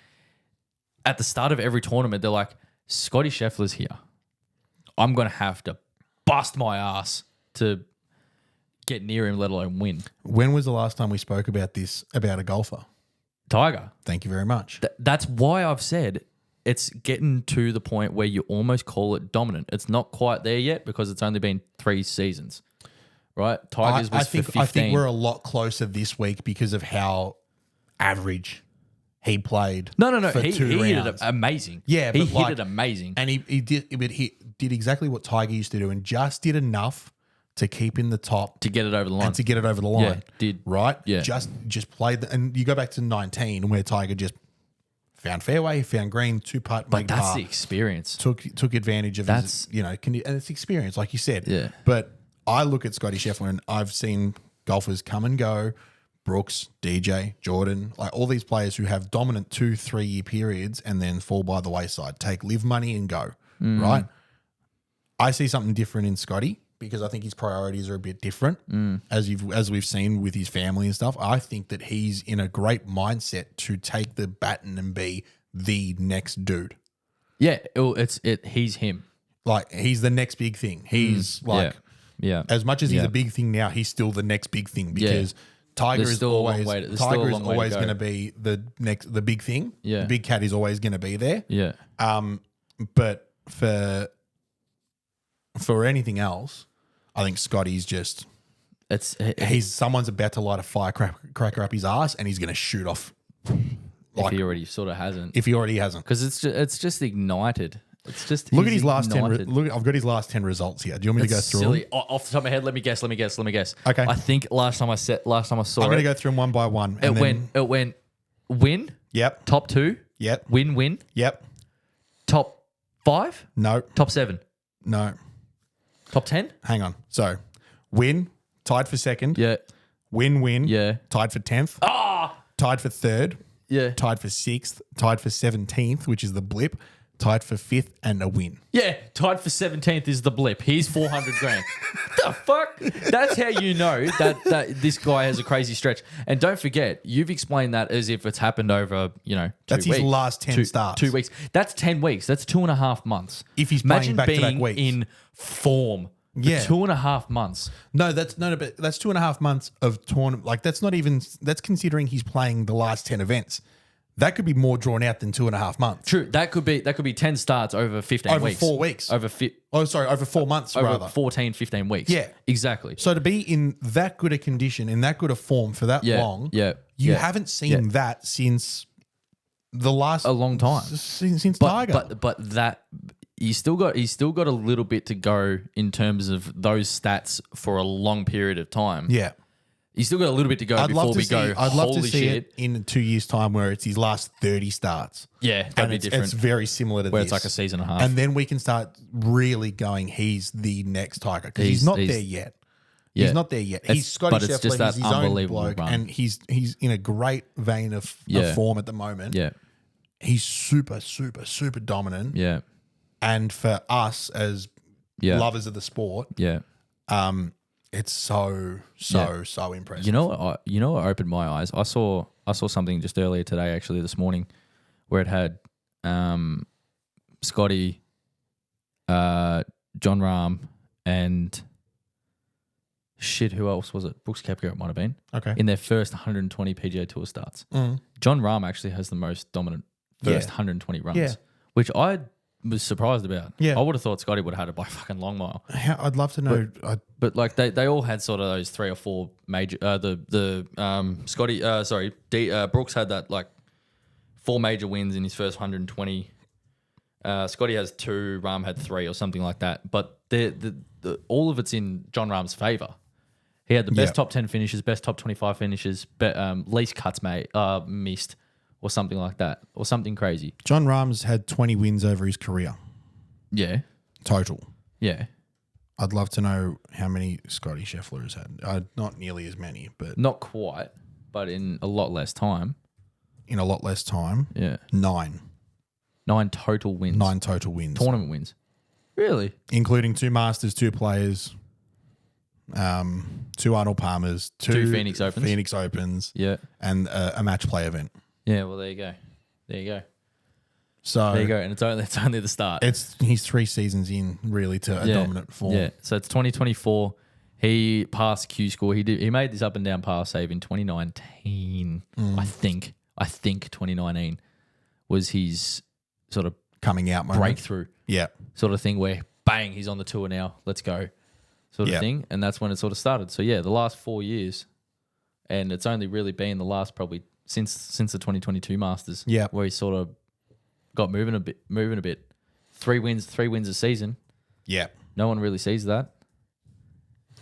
Speaker 3: at the start of every tournament, they're like, Scotty Scheffler's here. I'm going to have to bust my ass to get near him, let alone win.
Speaker 2: When was the last time we spoke about this, about a golfer?
Speaker 3: Tiger.
Speaker 2: Thank you very much.
Speaker 3: That's why I've said it's getting to the point where you almost call it dominant. It's not quite there yet because it's only been 3 seasons, right? Tigers was for 15.
Speaker 2: I think we're a lot closer this week because of how average he played.
Speaker 3: No.
Speaker 2: For
Speaker 3: He
Speaker 2: 2
Speaker 3: hit
Speaker 2: rounds.
Speaker 3: it amazing.
Speaker 2: Yeah,
Speaker 3: he
Speaker 2: but
Speaker 3: hit it amazing.
Speaker 2: And he did exactly what Tiger used to do and just did enough to keep in the top
Speaker 3: To get it over the line.
Speaker 2: and to get it over the line.
Speaker 3: Yeah, did.
Speaker 2: Right?
Speaker 3: Yeah.
Speaker 2: Just played and you go back to 19 where Tiger just found fairway, found green, 2-putt,
Speaker 3: But
Speaker 2: made
Speaker 3: that's
Speaker 2: par.
Speaker 3: the experience.
Speaker 2: Took advantage of
Speaker 3: That's-
Speaker 2: his, and it's experience, like you said.
Speaker 3: Yeah.
Speaker 2: But I look at Scotty Scheffler and I've seen golfers come and go, Brooks, DJ, Jordan, like all these players who have dominant 2-3 year periods and then fall by the wayside, take live money and go, right? I see something different in Scotty because I think his priorities are a bit different as we've seen with his family and stuff. I think that he's in a great mindset to take the baton and be the next dude.
Speaker 3: Yeah, he's him.
Speaker 2: Like he's the next big thing. He's like
Speaker 3: Yeah.
Speaker 2: as much as he's
Speaker 3: Yeah.
Speaker 2: a big thing now, he's still the next big thing because Tiger
Speaker 3: There's
Speaker 2: is
Speaker 3: still a long
Speaker 2: always
Speaker 3: way to- there's still a
Speaker 2: Tiger is
Speaker 3: long way to
Speaker 2: always
Speaker 3: go.
Speaker 2: going to be the big thing.
Speaker 3: Yeah.
Speaker 2: The big cat is always going to be there.
Speaker 3: Yeah.
Speaker 2: But for anything else, I think Scotty's just someone's about to light a firecracker up his ass and he's going to shoot off
Speaker 3: if he already sort of hasn't.
Speaker 2: if he already hasn't.
Speaker 3: Because it's just ignited. It's just
Speaker 2: Look at
Speaker 3: he's
Speaker 2: his last 10.
Speaker 3: ignited.
Speaker 2: Look, I've got his last 10 results here. Do you want me to go
Speaker 3: It's
Speaker 2: through
Speaker 3: silly.
Speaker 2: them?
Speaker 3: Off the top of my head, let me guess.
Speaker 2: Okay.
Speaker 3: I think last time I saw
Speaker 2: I'm going to go through them one by one.
Speaker 3: it went win,
Speaker 2: Yep.
Speaker 3: top 2,
Speaker 2: Yep.
Speaker 3: win,
Speaker 2: Yep.
Speaker 3: top 5,
Speaker 2: No.
Speaker 3: top 7,
Speaker 2: No.
Speaker 3: top 10.
Speaker 2: Hang on. So, win, tied for second.
Speaker 3: Yeah.
Speaker 2: Win,
Speaker 3: Yeah.
Speaker 2: tied for 10th. Tied for third.
Speaker 3: Yeah.
Speaker 2: Tied for 6th. Tied for 17th, which is the blip. Tied for 5th and a win.
Speaker 3: Yeah, tied for 17th is the blip. He's 400 grand. The fuck? That's how you know that this guy has a crazy stretch. And don't forget, you've explained that as if it's happened over, 2
Speaker 2: That's
Speaker 3: weeks.
Speaker 2: his last 10 starts.
Speaker 3: 2 weeks. That's 10 weeks. That's 2.5 months.
Speaker 2: If he's playing
Speaker 3: Imagine
Speaker 2: back-to-back
Speaker 3: being
Speaker 2: weeks.
Speaker 3: in form for
Speaker 2: Yeah.
Speaker 3: 2.5 months.
Speaker 2: No, but that's 2.5 months of tournament. Like that's considering he's playing the last 10 events. That could be more drawn out than 2.5 months.
Speaker 3: True. That could be 10 starts over 15
Speaker 2: Over
Speaker 3: weeks.
Speaker 2: 4 weeks.
Speaker 3: Over
Speaker 2: 4 months
Speaker 3: over
Speaker 2: rather.
Speaker 3: 14, 15 weeks.
Speaker 2: Yeah.
Speaker 3: Exactly.
Speaker 2: So to be in that good a condition, in that good a form for that
Speaker 3: Yeah,
Speaker 2: long,
Speaker 3: yeah,
Speaker 2: you
Speaker 3: yeah,
Speaker 2: haven't seen that since the last
Speaker 3: A long time.
Speaker 2: since Tiger.
Speaker 3: But that he's still got a little bit to go in terms of those stats for a long period of time.
Speaker 2: yeah,
Speaker 3: He's still got a little bit to go
Speaker 2: I'd
Speaker 3: before
Speaker 2: love to
Speaker 3: we
Speaker 2: see.
Speaker 3: go.
Speaker 2: I'd love to
Speaker 3: Holy
Speaker 2: see
Speaker 3: shit!
Speaker 2: it in 2 years' time, where it's his last 30 starts.
Speaker 3: Yeah, that'd
Speaker 2: and
Speaker 3: be
Speaker 2: it's,
Speaker 3: different.
Speaker 2: it's very similar to
Speaker 3: Where
Speaker 2: this.
Speaker 3: it's like a season and a half.
Speaker 2: and then we can start really going. He's the next Tiger because he's
Speaker 3: He's-
Speaker 2: not
Speaker 3: he's-
Speaker 2: there yet.
Speaker 3: Yeah.
Speaker 2: He's not there yet. He's Scotty
Speaker 3: but it's just
Speaker 2: Scheffler.
Speaker 3: that
Speaker 2: He's his own
Speaker 3: unbelievable
Speaker 2: bloke,
Speaker 3: run.
Speaker 2: and he's in a great vein of
Speaker 3: Yeah.
Speaker 2: form at the moment.
Speaker 3: yeah,
Speaker 2: He's super dominant.
Speaker 3: yeah,
Speaker 2: And for us as
Speaker 3: yeah,
Speaker 2: lovers of the sport,
Speaker 3: yeah.
Speaker 2: it's so impressive.
Speaker 3: You know what opened my eyes? I saw something just earlier today, actually this morning, where it had Scotty, John Rahm, and shit, who else was it? Brooks Koepka it might have been.
Speaker 2: Okay.
Speaker 3: In their first 120 PGA Tour starts.
Speaker 2: Mm.
Speaker 3: John Rahm actually has the most dominant first
Speaker 2: Yeah.
Speaker 3: 120 runs,
Speaker 2: Yeah.
Speaker 3: which I was surprised about.
Speaker 2: Yeah.
Speaker 3: I would have thought Scotty would have had it by a fucking long mile.
Speaker 2: I'd love to know.
Speaker 3: But like they all had sort of those 3 or 4 major. Scotty, Brooks had that like 4 major wins in his first 120. Scotty has 2, Rahm had 3 or something like that. But all of it's in John Rahm's favor. He had the best top 10 finishes, best top 25 finishes, least cuts missed, or something like that, or something crazy.
Speaker 2: John Rahm's had 20 wins over his career
Speaker 3: Yeah,
Speaker 2: total.
Speaker 3: yeah.
Speaker 2: I'd love to know how many Scotty Scheffler has had. Not nearly as many, but
Speaker 3: Not quite, but in a lot less time.
Speaker 2: in a lot less time.
Speaker 3: Yeah,
Speaker 2: 9
Speaker 3: total wins.
Speaker 2: 9 total wins,
Speaker 3: Tournament wins. Really?
Speaker 2: including 2 Masters, 2 Players, 2 Arnold Palmers,
Speaker 3: 2 Phoenix
Speaker 2: Opens,
Speaker 3: Yeah.
Speaker 2: and a match play event.
Speaker 3: Yeah, well, there you go.
Speaker 2: So
Speaker 3: There you go. And it's only the start.
Speaker 2: he's 3 seasons in really to a dominant form.
Speaker 3: Yeah. So it's 2024. He passed Q score. He made this up and down par save in 2019. I think 2019 was his sort of
Speaker 2: Coming out moment.
Speaker 3: breakthrough
Speaker 2: Yeah.
Speaker 3: sort of thing where bang, he's on the tour now. Let's go. Sort of thing. And that's when it sort of started. So yeah, the last 4 years, and it's only really been the last probably since the 2022 Masters.
Speaker 2: Yeah.
Speaker 3: Where he sort of got moving a bit. 3 wins a season.
Speaker 2: Yeah.
Speaker 3: No one really sees that.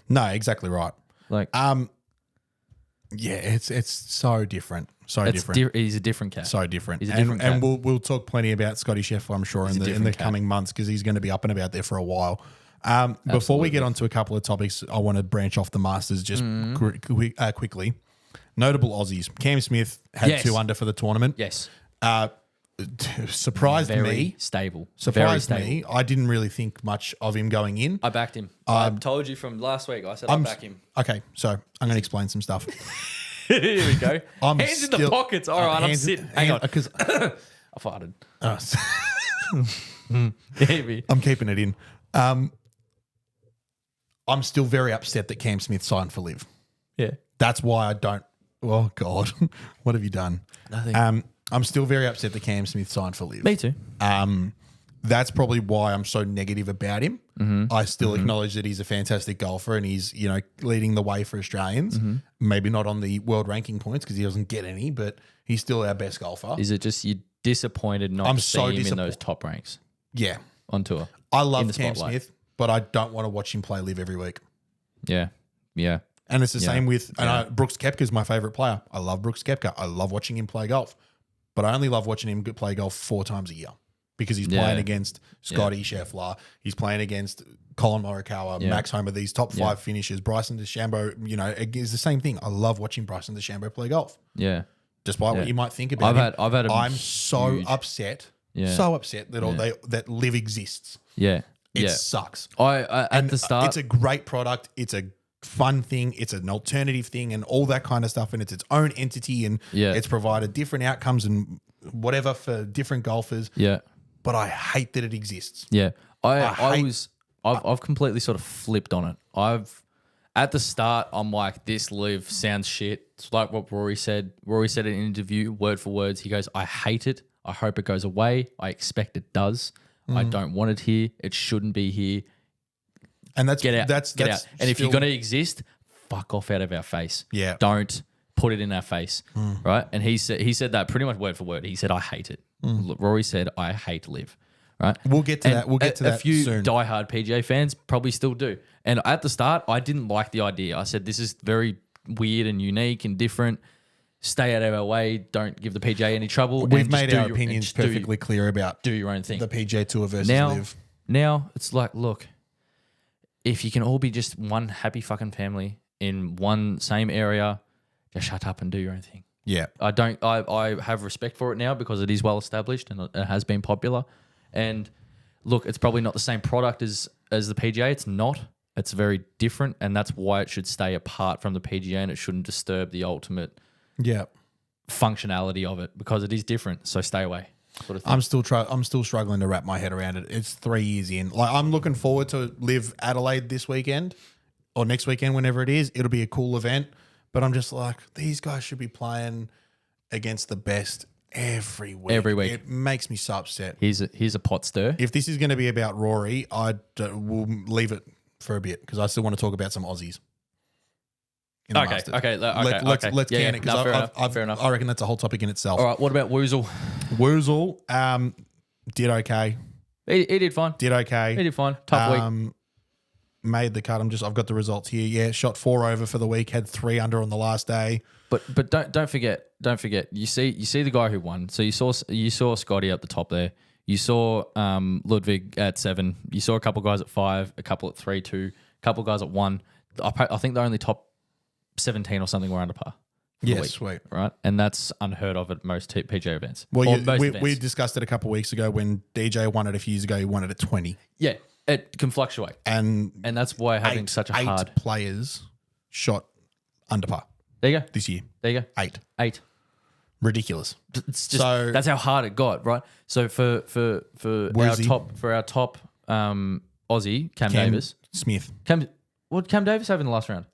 Speaker 2: No, exactly right.
Speaker 3: Like,
Speaker 2: Yeah, it's so different. So different.
Speaker 3: He's a different cat.
Speaker 2: So different.
Speaker 3: He's a different
Speaker 2: and
Speaker 3: cat.
Speaker 2: we'll talk plenty about Scotty Scheffler, I'm sure, in the coming months because he's going to be up and about there for a while. Before we get on to a couple of topics, I want to branch off the Masters just quickly. Notable Aussies. Cam Smith had 2 under for the tournament.
Speaker 3: Yes.
Speaker 2: Surprised
Speaker 3: Very
Speaker 2: me.
Speaker 3: stable.
Speaker 2: Surprised
Speaker 3: Very
Speaker 2: me.
Speaker 3: stable.
Speaker 2: I didn't really think much of him going in.
Speaker 3: I backed him. I told you from last week. I said I'd back him.
Speaker 2: Okay, so I'm going to explain some stuff.
Speaker 3: Here we go. Hands in the
Speaker 2: still-
Speaker 3: pockets. All right, I'm sitting. Hang on.
Speaker 2: Because
Speaker 3: I farted. Maybe.
Speaker 2: I'm keeping it in. I'm still very upset that Cam Smith signed for LIV.
Speaker 3: Yeah.
Speaker 2: That's why I don't. Oh God, what have you done?
Speaker 3: Nothing.
Speaker 2: I'm still very upset that Cam Smith signed for LIV.
Speaker 3: Me too.
Speaker 2: That's probably why I'm so negative about him. I still acknowledge that he's a fantastic golfer and he's leading the way for Australians. Maybe not on the world ranking points because he doesn't get any, but he's still our best golfer.
Speaker 3: Is it just you're disappointed not to see him in those top ranks
Speaker 2: Yeah,
Speaker 3: on tour?
Speaker 2: I love
Speaker 3: the
Speaker 2: Cam
Speaker 3: spotlight.
Speaker 2: Smith, but I don't want to watch him play LIV every week.
Speaker 3: Yeah. Yeah.
Speaker 2: And it's the same with Brooks Koepka is my favorite player. I love Brooks Koepka. I love watching him play golf, but I only love watching him play golf 4 times a year because he's playing against Scotty Scheffler. He's playing against Colin Morikawa, Max Homa, these top 5 finishers. Bryson DeChambeau, is the same thing. I love watching Bryson DeChambeau play golf.
Speaker 3: Yeah.
Speaker 2: Despite what you might think about him.
Speaker 3: I've had
Speaker 2: I'm so upset that that LIV exists.
Speaker 3: Yeah.
Speaker 2: It sucks.
Speaker 3: I at the start,
Speaker 2: it's a great product. It's a fun thing. It's an alternative thing and all that kind of stuff. And it's its own entity and it's provided different outcomes and whatever for different golfers.
Speaker 3: Yeah.
Speaker 2: But I hate that it exists.
Speaker 3: Yeah. I've completely sort of flipped on it. At the start, I'm like, this LIV sounds shit. It's like what Rory said. Rory said in an interview, word for words. He goes, I hate it. I hope it goes away. I expect it does. I don't want it here. It shouldn't be here.
Speaker 2: And that's
Speaker 3: Get out.
Speaker 2: That's
Speaker 3: And if you're going to exist, fuck off out of our face.
Speaker 2: Yeah.
Speaker 3: Don't put it in our face. Right? And he said that pretty much word for word. He said, I hate it. Rory said, I hate LIV. Right?
Speaker 2: We'll get to that. We'll get to that
Speaker 3: A few
Speaker 2: soon.
Speaker 3: diehard PGA fans probably still do. And at the start, I didn't like the idea. I said, this is very weird and unique and different. Stay out of our way. Don't give the PGA any trouble.
Speaker 2: We've made our opinions perfectly clear about
Speaker 3: do your own thing.
Speaker 2: The PGA Tour versus LIV.
Speaker 3: Now it's like, look, if you can all be just one happy fucking family in one same area, just shut up and do your own thing.
Speaker 2: Yeah.
Speaker 3: I have respect for it now because it is well established and it has been popular. And look, it's probably not the same product as the PGA. It's not. It's very different, and that's why it should stay apart from the PGA and it shouldn't disturb the ultimate functionality of it because it is different. So stay away. Sort of thing.
Speaker 2: I'm still struggling to wrap my head around it. It's 3 years in. Like I'm looking forward to LIV Adelaide this weekend or next weekend, whenever it is. It'll be a cool event, but I'm just like, these guys should be playing against the best every week.
Speaker 3: Every week.
Speaker 2: It makes me so upset.
Speaker 3: Here's a pot stir.
Speaker 2: If this is going to be about Rory, we'll leave it for a bit because I still want to talk about some Aussies.
Speaker 3: Let's
Speaker 2: can it because
Speaker 3: fair enough.
Speaker 2: I reckon that's a whole topic in itself.
Speaker 3: All right, what about Woozle?
Speaker 2: Woozle did okay.
Speaker 3: He did fine.
Speaker 2: Did okay.
Speaker 3: He did fine. Tough week.
Speaker 2: Made the cut. I've got the results here. Yeah, shot 4 over for the week. Had 3 under on the last day.
Speaker 3: But don't forget. You see the guy who won. So you saw Scotty up the top there. You saw Ludwig at 7. You saw a couple guys at 5, a couple at 3, 2, a couple guys at 1. I think the only top 17 or something were under par.
Speaker 2: Yes, sweet.
Speaker 3: Right? And that's unheard of at most PGA events.
Speaker 2: Well, we discussed it a couple of weeks ago when DJ won it a few years ago. He won it at 20.
Speaker 3: Yeah, it can fluctuate.
Speaker 2: And
Speaker 3: that's why having such a hard...
Speaker 2: 8 players shot under par
Speaker 3: There you go.
Speaker 2: this year.
Speaker 3: There you go.
Speaker 2: 8.
Speaker 3: 8.
Speaker 2: Ridiculous.
Speaker 3: It's just
Speaker 2: So-
Speaker 3: that's how hard it got, right? So for
Speaker 2: Where's he?
Speaker 3: our top Aussie, Cam Davis.
Speaker 2: Smith.
Speaker 3: What did Cam Davis have in the last round?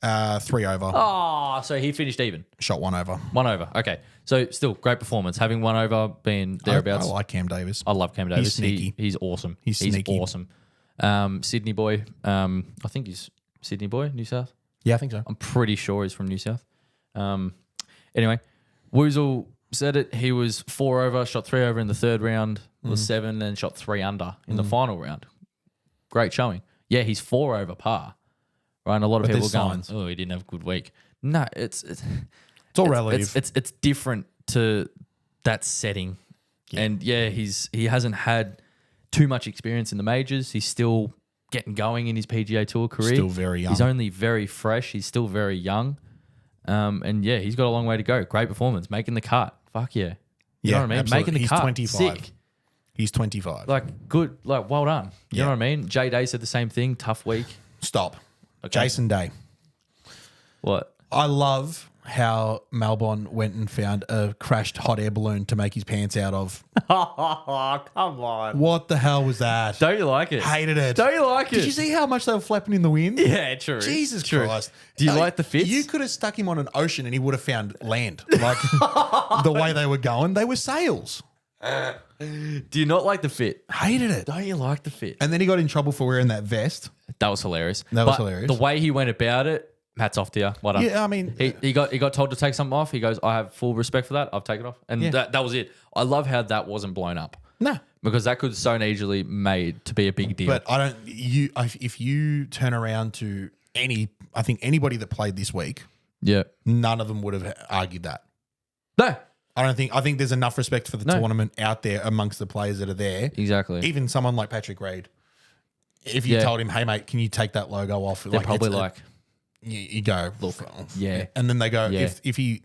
Speaker 2: 3 over.
Speaker 3: Oh, so he finished even.
Speaker 2: Shot 1 over.
Speaker 3: 1 over. Okay. So still great performance. Having 1 over, being thereabouts.
Speaker 2: I like Cam Davis.
Speaker 3: I love Cam Davis.
Speaker 2: sneaky.
Speaker 3: He's awesome.
Speaker 2: He's sneaky.
Speaker 3: awesome. Sydney boy. I think he's Sydney boy, New South.
Speaker 2: Yeah, I think so.
Speaker 3: I'm pretty sure he's from New South. Anyway, Woozle said it. He was 4 over, shot 3 over in the third round, was 7, and shot 3 under in the final round. Great showing. Yeah, he's 4 over par. Right, and a lot of
Speaker 2: But
Speaker 3: people
Speaker 2: there's
Speaker 3: are going,
Speaker 2: signs.
Speaker 3: "Oh, he didn't have a good week." No, it's
Speaker 2: all relative.
Speaker 3: It's different to that setting, and he hasn't had too much experience in the majors. He's still getting going in his PGA Tour career.
Speaker 2: Still very young.
Speaker 3: He's only very fresh. He's still very young, and yeah, he's got a long way to go. Great performance, making the cut. Fuck yeah, you know what I mean?
Speaker 2: absolutely.
Speaker 3: Making the
Speaker 2: He's
Speaker 3: cut.
Speaker 2: 25.
Speaker 3: Sick.
Speaker 2: He's 25.
Speaker 3: Like good. Like well done. You
Speaker 2: Yeah.
Speaker 3: know what I mean? Jay Day said the same thing. Tough week.
Speaker 2: Stop.
Speaker 3: Okay.
Speaker 2: Jason Day.
Speaker 3: What?
Speaker 2: I love how Malbon went and found a crashed hot air balloon to make his pants out of.
Speaker 3: Oh, come on.
Speaker 2: What the hell was that?
Speaker 3: Don't you like it?
Speaker 2: Hated it.
Speaker 3: Don't you like it?
Speaker 2: Did you see how much they were flapping in the wind?
Speaker 3: Yeah, true.
Speaker 2: Jesus
Speaker 3: True.
Speaker 2: Christ.
Speaker 3: Do you like the fits?
Speaker 2: You could have stuck him on an ocean and he would have found land. Like the way they were going, they were sails.
Speaker 3: Do you not like the fit?
Speaker 2: Hated it.
Speaker 3: Don't you like the fit?
Speaker 2: And then he got in trouble for wearing that vest.
Speaker 3: That was hilarious.
Speaker 2: That was
Speaker 3: But
Speaker 2: hilarious.
Speaker 3: The way he went about it, hats off to you. Well done.
Speaker 2: Yeah, I mean,
Speaker 3: He got told to take something off. He goes, I have full respect for that. I've taken it off. And
Speaker 2: Yeah.
Speaker 3: that was it. I love how that wasn't blown up.
Speaker 2: no.
Speaker 3: Because that could so easily made to be a big deal.
Speaker 2: But I don't. If you turn around to I think anybody that played this week,
Speaker 3: yeah.
Speaker 2: none of them would have argued that.
Speaker 3: No.
Speaker 2: I think there's enough respect for the
Speaker 3: No.
Speaker 2: tournament out there amongst the players that are there.
Speaker 3: Exactly.
Speaker 2: Even someone like Patrick Reed, if you
Speaker 3: Yeah.
Speaker 2: told him, "Hey mate, can you take that logo off?"
Speaker 3: They're probably
Speaker 2: it's
Speaker 3: like,
Speaker 2: you go, look,
Speaker 3: yeah.
Speaker 2: and then they go,
Speaker 3: Yeah.
Speaker 2: if he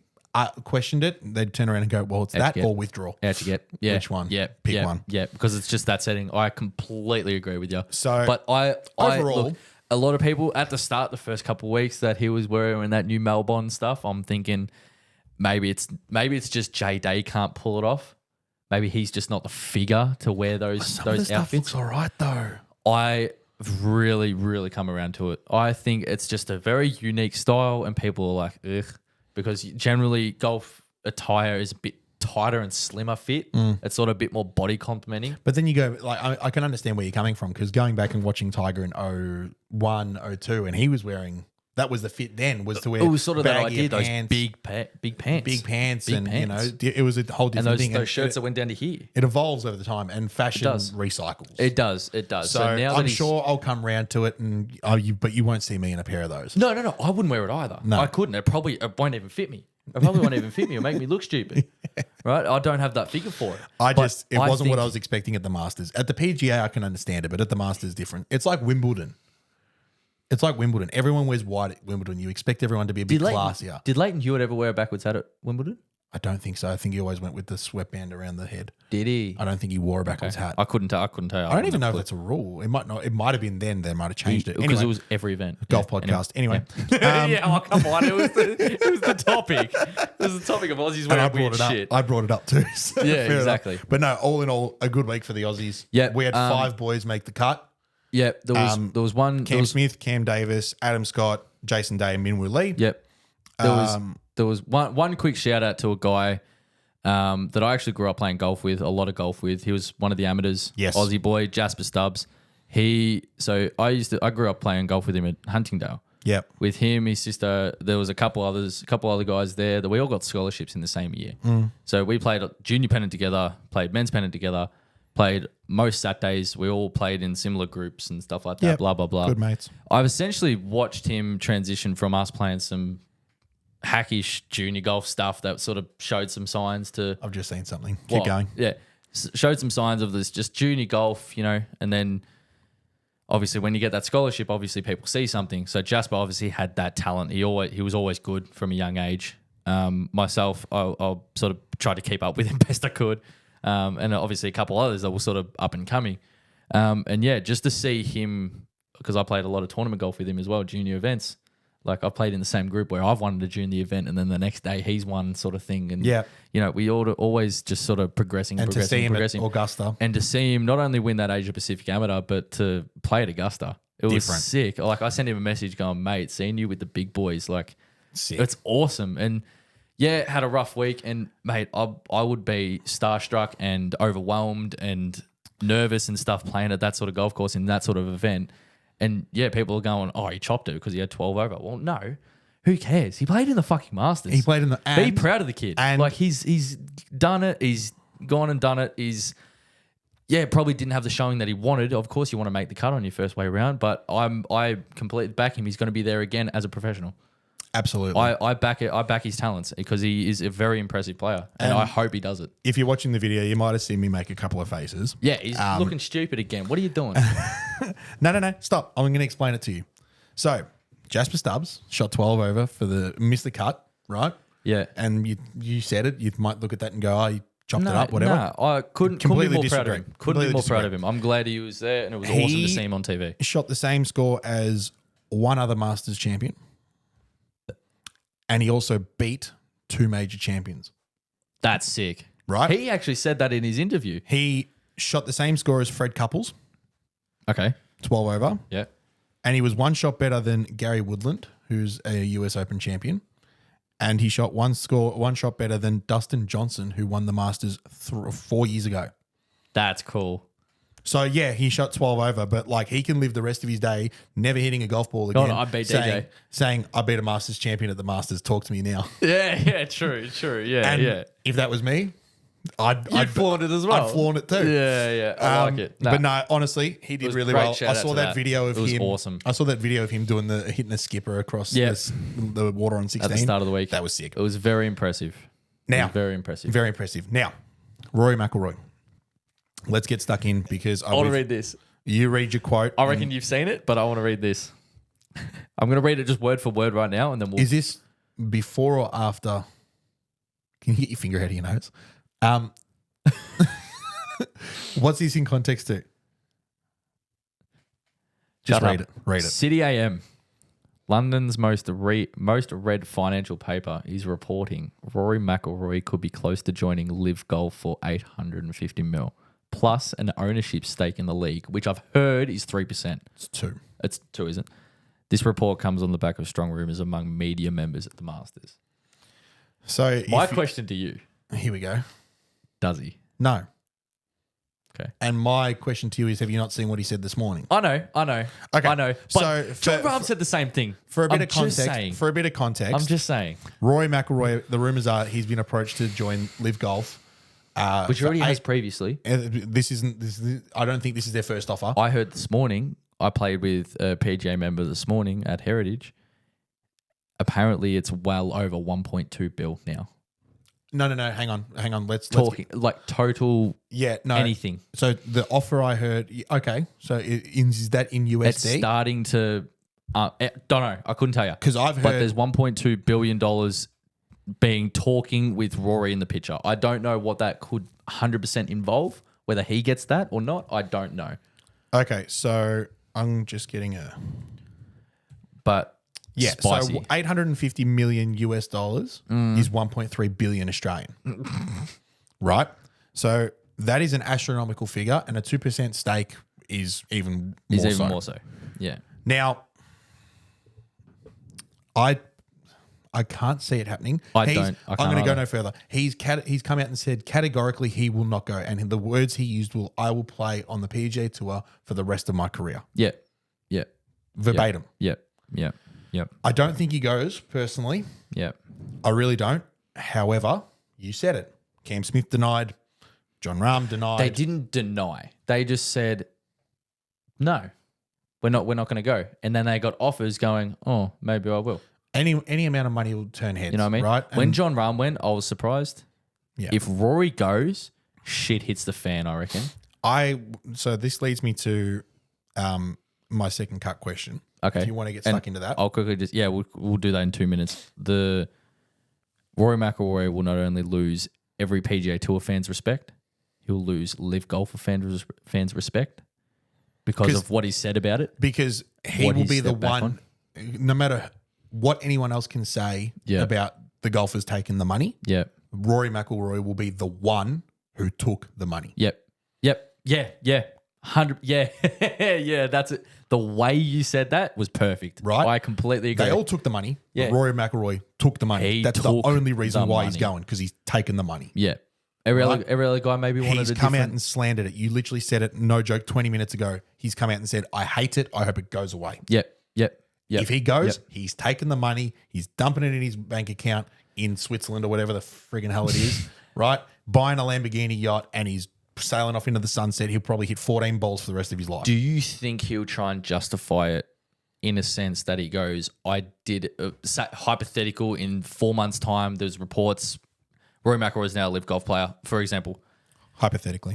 Speaker 2: questioned it, they'd turn around and go, "Well, it's that
Speaker 3: you get?
Speaker 2: or withdraw."
Speaker 3: how'd you get? Yeah.
Speaker 2: Which one?
Speaker 3: Yeah.
Speaker 2: Pick
Speaker 3: yeah,
Speaker 2: one.
Speaker 3: Yeah, because it's just that setting. I completely agree with you.
Speaker 2: So,
Speaker 3: but I
Speaker 2: overall-
Speaker 3: look, a lot of people at the start, the first couple of weeks that he was wearing that new Melbourne stuff, I'm thinking maybe it's just Jay Day can't pull it off. Maybe he's just not the figure to wear those
Speaker 2: Some of the stuff
Speaker 3: outfits.
Speaker 2: looks all right though.
Speaker 3: I really, really come around to it. I think it's just a very unique style, and people are like, ugh, because generally golf attire is a bit tighter and slimmer fit. It's sort of a bit more body complimenting.
Speaker 2: But then you go, like, I can understand where you're coming from because going back and watching Tiger in 01, 02, and he was wearing, that was the fit then, was to wear
Speaker 3: It was sort of that
Speaker 2: baggier
Speaker 3: idea, those
Speaker 2: pants,
Speaker 3: big pants.
Speaker 2: big pants,
Speaker 3: Big
Speaker 2: and you know,
Speaker 3: pants.
Speaker 2: it was a whole
Speaker 3: And
Speaker 2: different thing.
Speaker 3: those shirts that went down to here.
Speaker 2: it evolves over the time, and fashion
Speaker 3: does.
Speaker 2: recycles.
Speaker 3: It does.
Speaker 2: so
Speaker 3: now that
Speaker 2: I'm
Speaker 3: he's-
Speaker 2: sure I'll come round to it, and but you won't see me in a pair of those.
Speaker 3: No. I wouldn't wear it either.
Speaker 2: No.
Speaker 3: I couldn't. It won't even fit me. It probably won't even fit me. It'll make me look stupid. Right? I don't have that figure for it.
Speaker 2: It wasn't what
Speaker 3: think-
Speaker 2: I was expecting at the Masters. At the PGA, I can understand it, but at the Masters, different. It's like Wimbledon. Everyone wears white at Wimbledon. You expect everyone to be a bit classier.
Speaker 3: Did Leighton Hewitt ever wear a backwards hat at Wimbledon?
Speaker 2: I don't think so. I think he always went with the sweatband around the head.
Speaker 3: Did he?
Speaker 2: I don't think he wore a backwards hat.
Speaker 3: I couldn't tell.
Speaker 2: I don't even know if that's a rule. It might not. It might have been then. They might have changed it.
Speaker 3: Because
Speaker 2: Anyway,
Speaker 3: it was every event.
Speaker 2: golf
Speaker 3: Yeah,
Speaker 2: podcast. Anyway,
Speaker 3: yeah, oh, come on. It was the topic. It was the topic of Aussies
Speaker 2: and I
Speaker 3: wearing
Speaker 2: brought
Speaker 3: weird
Speaker 2: it up.
Speaker 3: shit.
Speaker 2: I brought it up too. So
Speaker 3: Yeah,
Speaker 2: fair enough.
Speaker 3: exactly.
Speaker 2: But no, all in all, a good week for the Aussies.
Speaker 3: Yeah,
Speaker 2: we had 5 boys make the cut.
Speaker 3: Yeah, there was one.
Speaker 2: Cam Smith, Cam Davis, Adam Scott, Jason Day, and Minwoo Lee.
Speaker 3: Yep. There was one quick shout out to a guy that I actually grew up playing golf with, a lot of golf with. He was one of the amateurs.
Speaker 2: Yes.
Speaker 3: Aussie boy, Jasper Stubbs. I grew up playing golf with him at Huntingdale.
Speaker 2: Yep.
Speaker 3: With him, his sister, there was a couple other guys there that we all got scholarships in the same year. So we played junior pennant together, played men's pennant together, played most Saturdays. We all played in similar groups and stuff like that.
Speaker 2: Yep.
Speaker 3: Blah blah blah.
Speaker 2: Good mates.
Speaker 3: I've essentially watched him transition from us playing some hackish junior golf stuff that sort of showed some signs to
Speaker 2: I've just seen something. Keep going.
Speaker 3: Yeah, showed some signs of this just junior golf, and then obviously when you get that scholarship, obviously people see something. So Jasper obviously had that talent. He was always good from a young age. Myself, I'll sort of try to keep up with him best I could, and obviously a couple others that were sort of up and coming. And yeah, just to see him, because I played a lot of tournament golf with him as well, junior events. Like I've played in the same group where I've won the junior event, and then the next day he's won, sort of thing. And
Speaker 2: Yeah.
Speaker 3: you know, we always just sort of progressing,
Speaker 2: And to see him
Speaker 3: progressing.
Speaker 2: at Augusta.
Speaker 3: And to see him not only win that Asia Pacific Amateur, but to play at Augusta. It was
Speaker 2: Different.
Speaker 3: sick. Like I sent him a message going, mate, seeing you with the big boys, like
Speaker 2: Sick.
Speaker 3: it's awesome. And yeah, had a rough week. And mate, I would be starstruck and overwhelmed and nervous and stuff playing at that sort of golf course in that sort of event. And yeah, people are going, oh, he chopped it because he had 12 over. Well, no. Who cares? He played in the fucking Masters.
Speaker 2: He played in the...
Speaker 3: Be proud of the kid.
Speaker 2: and-
Speaker 3: Like he's done it. He's gone and done it. Probably didn't have the showing that he wanted. Of course, you want to make the cut on your first way around, but I completely back him. He's going to be there again as a professional.
Speaker 2: Absolutely.
Speaker 3: I back it. I back his talents because he is a very impressive player, and I hope he does it.
Speaker 2: If you're watching the video, you might have seen me make a couple of faces.
Speaker 3: Yeah, he's looking stupid again. What are you doing?
Speaker 2: No. Stop. I'm going to explain it to you. So, Jasper Stubbs shot 12 over for missed the cut, right?
Speaker 3: Yeah.
Speaker 2: And you said it. You might look at that and go, oh, you chopped it up, whatever.
Speaker 3: No, I couldn't be
Speaker 2: Completely
Speaker 3: more proud of
Speaker 2: disagree.
Speaker 3: him. Couldn't be
Speaker 2: Completely
Speaker 3: more proud
Speaker 2: disagree.
Speaker 3: of him. I'm glad he was there, and it was awesome to see him on TV.
Speaker 2: Shot the same score as one other Masters champion. And he also beat 2 major champions.
Speaker 3: That's sick.
Speaker 2: Right?
Speaker 3: He actually said that in his interview.
Speaker 2: He shot the same score as Fred Couples,
Speaker 3: Okay.
Speaker 2: 12 over.
Speaker 3: Yeah.
Speaker 2: And he was 1 shot better than Gary Woodland, who's a US Open champion. And he shot 1 shot better than Dustin Johnson, who won the Masters 4 years ago.
Speaker 3: That's cool.
Speaker 2: So, yeah, he shot 12 over, but like he can live the rest of his day never hitting a golf ball again.
Speaker 3: no, I beat
Speaker 2: saying,
Speaker 3: DJ.
Speaker 2: Saying, I beat a Masters champion at the Masters. Talk to me now.
Speaker 3: Yeah, true. Yeah,
Speaker 2: And if that was me, I'd
Speaker 3: flaunt it as well.
Speaker 2: I'd flaunt it too.
Speaker 3: Yeah, I like it. Nah.
Speaker 2: But no, honestly, he did
Speaker 3: was
Speaker 2: really
Speaker 3: great.
Speaker 2: well.
Speaker 3: Shout
Speaker 2: I
Speaker 3: out
Speaker 2: saw
Speaker 3: to
Speaker 2: that
Speaker 3: that.
Speaker 2: video of
Speaker 3: It was
Speaker 2: him.
Speaker 3: awesome.
Speaker 2: I saw that video of him doing hitting the skipper across
Speaker 3: Yeah.
Speaker 2: the water on 16
Speaker 3: At the start of the week.
Speaker 2: That was sick.
Speaker 3: It was very impressive.
Speaker 2: Now,
Speaker 3: very impressive.
Speaker 2: very impressive. Now, Rory McIlroy. Let's get stuck in because
Speaker 3: I want to read this.
Speaker 2: You read your quote.
Speaker 3: I reckon you've seen it, but I want to read this. I'm going to read it just word for word right now, and then we'll...
Speaker 2: Is this before or after? Can you get your finger out of your nose? What's this in context to? Just
Speaker 3: Shut
Speaker 2: read
Speaker 3: up.
Speaker 2: it. Read it.
Speaker 3: City AM. London's most read financial paper is reporting Rory McIlroy could be close to joining LIV Golf for $850 million, plus an ownership stake in the league, which I've heard is 3%.
Speaker 2: It's 2.
Speaker 3: It's 2, isn't it? This report comes on the back of strong rumors among media members at the Masters.
Speaker 2: So
Speaker 3: My question to you,
Speaker 2: here we go.
Speaker 3: does he?
Speaker 2: No.
Speaker 3: Okay.
Speaker 2: And my question to you is, have you not seen what he said this morning?
Speaker 3: I know.
Speaker 2: Okay.
Speaker 3: I know. But
Speaker 2: So
Speaker 3: John
Speaker 2: for-
Speaker 3: Rahm said the same thing.
Speaker 2: For a bit
Speaker 3: I'm
Speaker 2: of context,
Speaker 3: just saying.
Speaker 2: I'm
Speaker 3: just saying.
Speaker 2: Rory McIlroy, the rumors are he's been approached to join LIV Golf.
Speaker 3: Which
Speaker 2: for
Speaker 3: already has
Speaker 2: eight-
Speaker 3: previously.
Speaker 2: This isn't. I don't think this is their first offer.
Speaker 3: I heard this morning, I played with a PGA member this morning at Heritage. Apparently, it's well over 1.2 bill now.
Speaker 2: No. Hang on. Let's
Speaker 3: Talking like total anything.
Speaker 2: So the offer I heard. Okay. So is that in USD?
Speaker 3: It's starting to. Don't know. I couldn't tell you.
Speaker 2: Because I've
Speaker 3: But
Speaker 2: heard.
Speaker 3: there's $1.2 billion being talking with Rory in the picture. I don't know what that could 100% involve. Whether he gets that or not, I don't know.
Speaker 2: Okay. So I'm just getting a.
Speaker 3: But
Speaker 2: Yeah,
Speaker 3: spicy.
Speaker 2: so 850 million US dollars is 1.3 billion Australian. Right? So that is an astronomical figure, and a 2% stake is even more
Speaker 3: is even
Speaker 2: so.
Speaker 3: more so. Yeah.
Speaker 2: Now, I can't see it happening.
Speaker 3: I can't
Speaker 2: I'm going to go
Speaker 3: either.
Speaker 2: no further. He's come out and said categorically he will not go, and the words he used I will play on the PGA Tour for the rest of my career.
Speaker 3: Yeah. Yeah.
Speaker 2: Verbatim.
Speaker 3: Yeah. Yeah. Yeah.
Speaker 2: I don't think he goes, personally.
Speaker 3: Yeah.
Speaker 2: I really don't. However, you said it. Cam Smith denied. John Rahm denied.
Speaker 3: They didn't deny. They just said, no, we're not going to go. And then they got offers going, oh, maybe I will.
Speaker 2: Any amount of money will turn heads.
Speaker 3: You know what I mean?
Speaker 2: Right?
Speaker 3: When
Speaker 2: And-
Speaker 3: John Rahm went, I was surprised.
Speaker 2: Yeah.
Speaker 3: If Rory goes, shit hits the fan, I reckon.
Speaker 2: So this leads me to my second cut question.
Speaker 3: Okay.
Speaker 2: Do you want to get
Speaker 3: And
Speaker 2: stuck into that?
Speaker 3: I'll quickly just, we'll do that in 2 minutes. The Rory McIlroy will not only lose every PGA Tour fan's respect, he'll lose LIV Golfer fans' respect because of what he said about it.
Speaker 2: Because he
Speaker 3: What
Speaker 2: will
Speaker 3: he
Speaker 2: be the
Speaker 3: stepped back
Speaker 2: one, no matter what anyone else can say about the golfers taking the money, Rory McIlroy will be the one who took the money.
Speaker 3: Yep. Yeah. 100. Yeah. Yeah. That's it. The way you said that was perfect.
Speaker 2: Right.
Speaker 3: I completely agree.
Speaker 2: They all took the money.
Speaker 3: Yeah.
Speaker 2: But Rory McIlroy took the money. That's the only reason why he's going, because he's taken the money.
Speaker 3: Yeah. Every other guy maybe wanted
Speaker 2: He's come out and slandered it. You literally said it, no joke, 20 minutes ago. He's come out and said, I hate it. I hope it goes away.
Speaker 3: Yep.
Speaker 2: If he goes, he's taken the money. He's dumping it in his bank account in Switzerland or whatever the friggin' hell it is, right? Buying a Lamborghini yacht, and he's sailing off into the sunset. He'll probably hit 14 balls for the rest of his life.
Speaker 3: Do you think he'll try and justify it in a sense that he goes, I did, hypothetical, in 4 months' time, there's reports, Rory McIlroy is now a LIV golf player, for example.
Speaker 2: Hypothetical.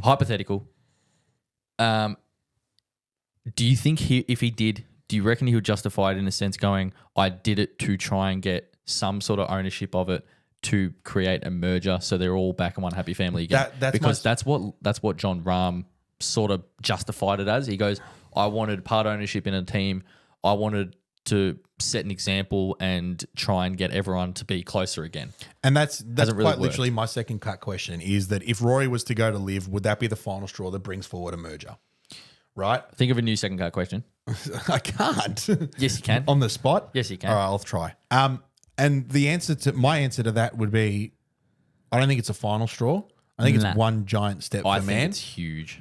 Speaker 3: Do you think if he did, do you reckon he would justify it in a sense going, I did it to try and get some sort of ownership of it to create a merger so they're all back in one happy family again? That's what John Rahm sort of justified it as. He goes, I wanted part ownership in a team. I wanted to set an example and try and get everyone to be closer again.
Speaker 2: And that's
Speaker 3: really
Speaker 2: quite literally my second cut question, is that if Rory was to go to LIV, would that be the final straw that brings forward a merger? Right?
Speaker 3: Think of a new second cut question.
Speaker 2: I can't.
Speaker 3: Yes, you can.
Speaker 2: On the spot?
Speaker 3: Yes, you can.
Speaker 2: All right, I'll try. And my answer to that would be, I don't think it's a final straw. I think it's one giant step for man.
Speaker 3: I think it's huge.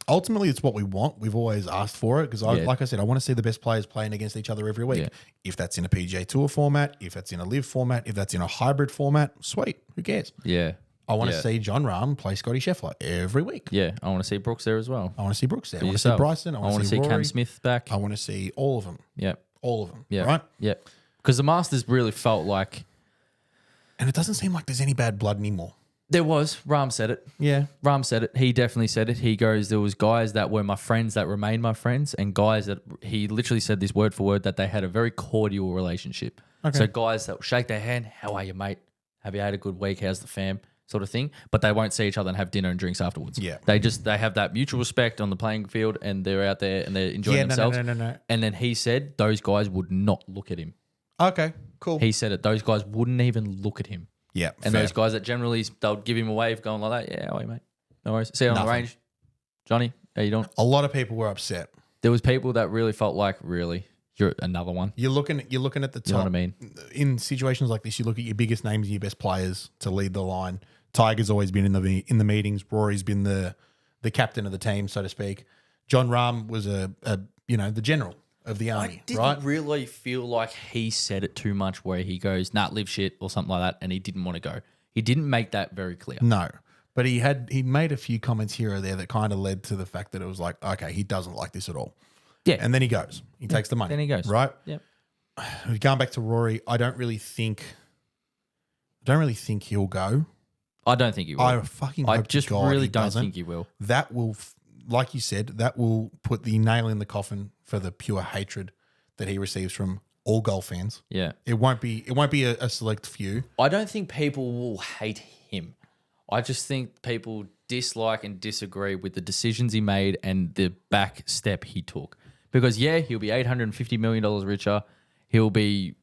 Speaker 2: Ultimately, it's what we want. We've always asked for it because, like I said, I want to see the best players playing against each other every week.
Speaker 3: Yeah.
Speaker 2: If that's in a PGA Tour format, if that's in a LIV format, if that's in a hybrid format, sweet. Who cares?
Speaker 3: Yeah.
Speaker 2: I want to see John Rahm play Scotty Scheffler every week.
Speaker 3: Yeah. I want to see Brooks there as well.
Speaker 2: I want to see Brooks there. I want to see
Speaker 3: yourself.
Speaker 2: Bryson. I want to see Rory.
Speaker 3: Cam Smith back.
Speaker 2: I want to see all of them.
Speaker 3: Yeah.
Speaker 2: All of them.
Speaker 3: Yeah.
Speaker 2: Right?
Speaker 3: Yeah. Because the Masters really felt like...
Speaker 2: And it doesn't seem like there's any bad blood anymore.
Speaker 3: There was. Rahm said it.
Speaker 2: Yeah.
Speaker 3: Rahm said it. He definitely said it. He goes, there was guys that were my friends that remained my friends, and guys that, he literally said this word for word, that they had a very cordial relationship. Okay. So guys that shake their hand, how are you, mate? Have you had a good week? How's the fam? Sort of thing. But they won't see each other and have dinner and drinks afterwards.
Speaker 2: Yeah.
Speaker 3: They have that mutual respect on the playing field, and they're out there and they're enjoying themselves.
Speaker 2: No.
Speaker 3: And then he said those guys would not look at him.
Speaker 2: Okay, cool.
Speaker 3: He said it. Those guys wouldn't even look at him.
Speaker 2: Yeah.
Speaker 3: And those guys that generally, they'll give him a wave going like that. Yeah, how are you, mate? No worries. See you on the range. Johnny, how you doing?
Speaker 2: A lot of people were upset.
Speaker 3: There was people that really felt like, really, you're another one.
Speaker 2: You're looking at the top.
Speaker 3: You know what I mean?
Speaker 2: In situations like this, you look at your biggest names and your best players to lead the line. Tiger's always been in the meetings. Rory's been the captain of the team, so to speak. John Rahm was the general of the army.
Speaker 3: I didn't really feel like he said it too much, where he goes, "Nah, live shit" or something like that, and he didn't want to go. He didn't make that very clear.
Speaker 2: No, but he made a few comments here or there that kind of led to the fact that it was like, okay, he doesn't like this at all.
Speaker 3: Yeah,
Speaker 2: and then he goes. He takes the money.
Speaker 3: Then he goes.
Speaker 2: Right.
Speaker 3: Yep.
Speaker 2: Going back to Rory, I don't really think he'll go.
Speaker 3: I don't think he will.
Speaker 2: I
Speaker 3: just really don't think he will.
Speaker 2: That will, like you said, that will put the nail in the coffin for the pure hatred that he receives from all golf fans.
Speaker 3: Yeah.
Speaker 2: It won't be a select few.
Speaker 3: I don't think people will hate him. I just think people dislike and disagree with the decisions he made and the back step he took. Because, he'll be $850 million richer. He'll be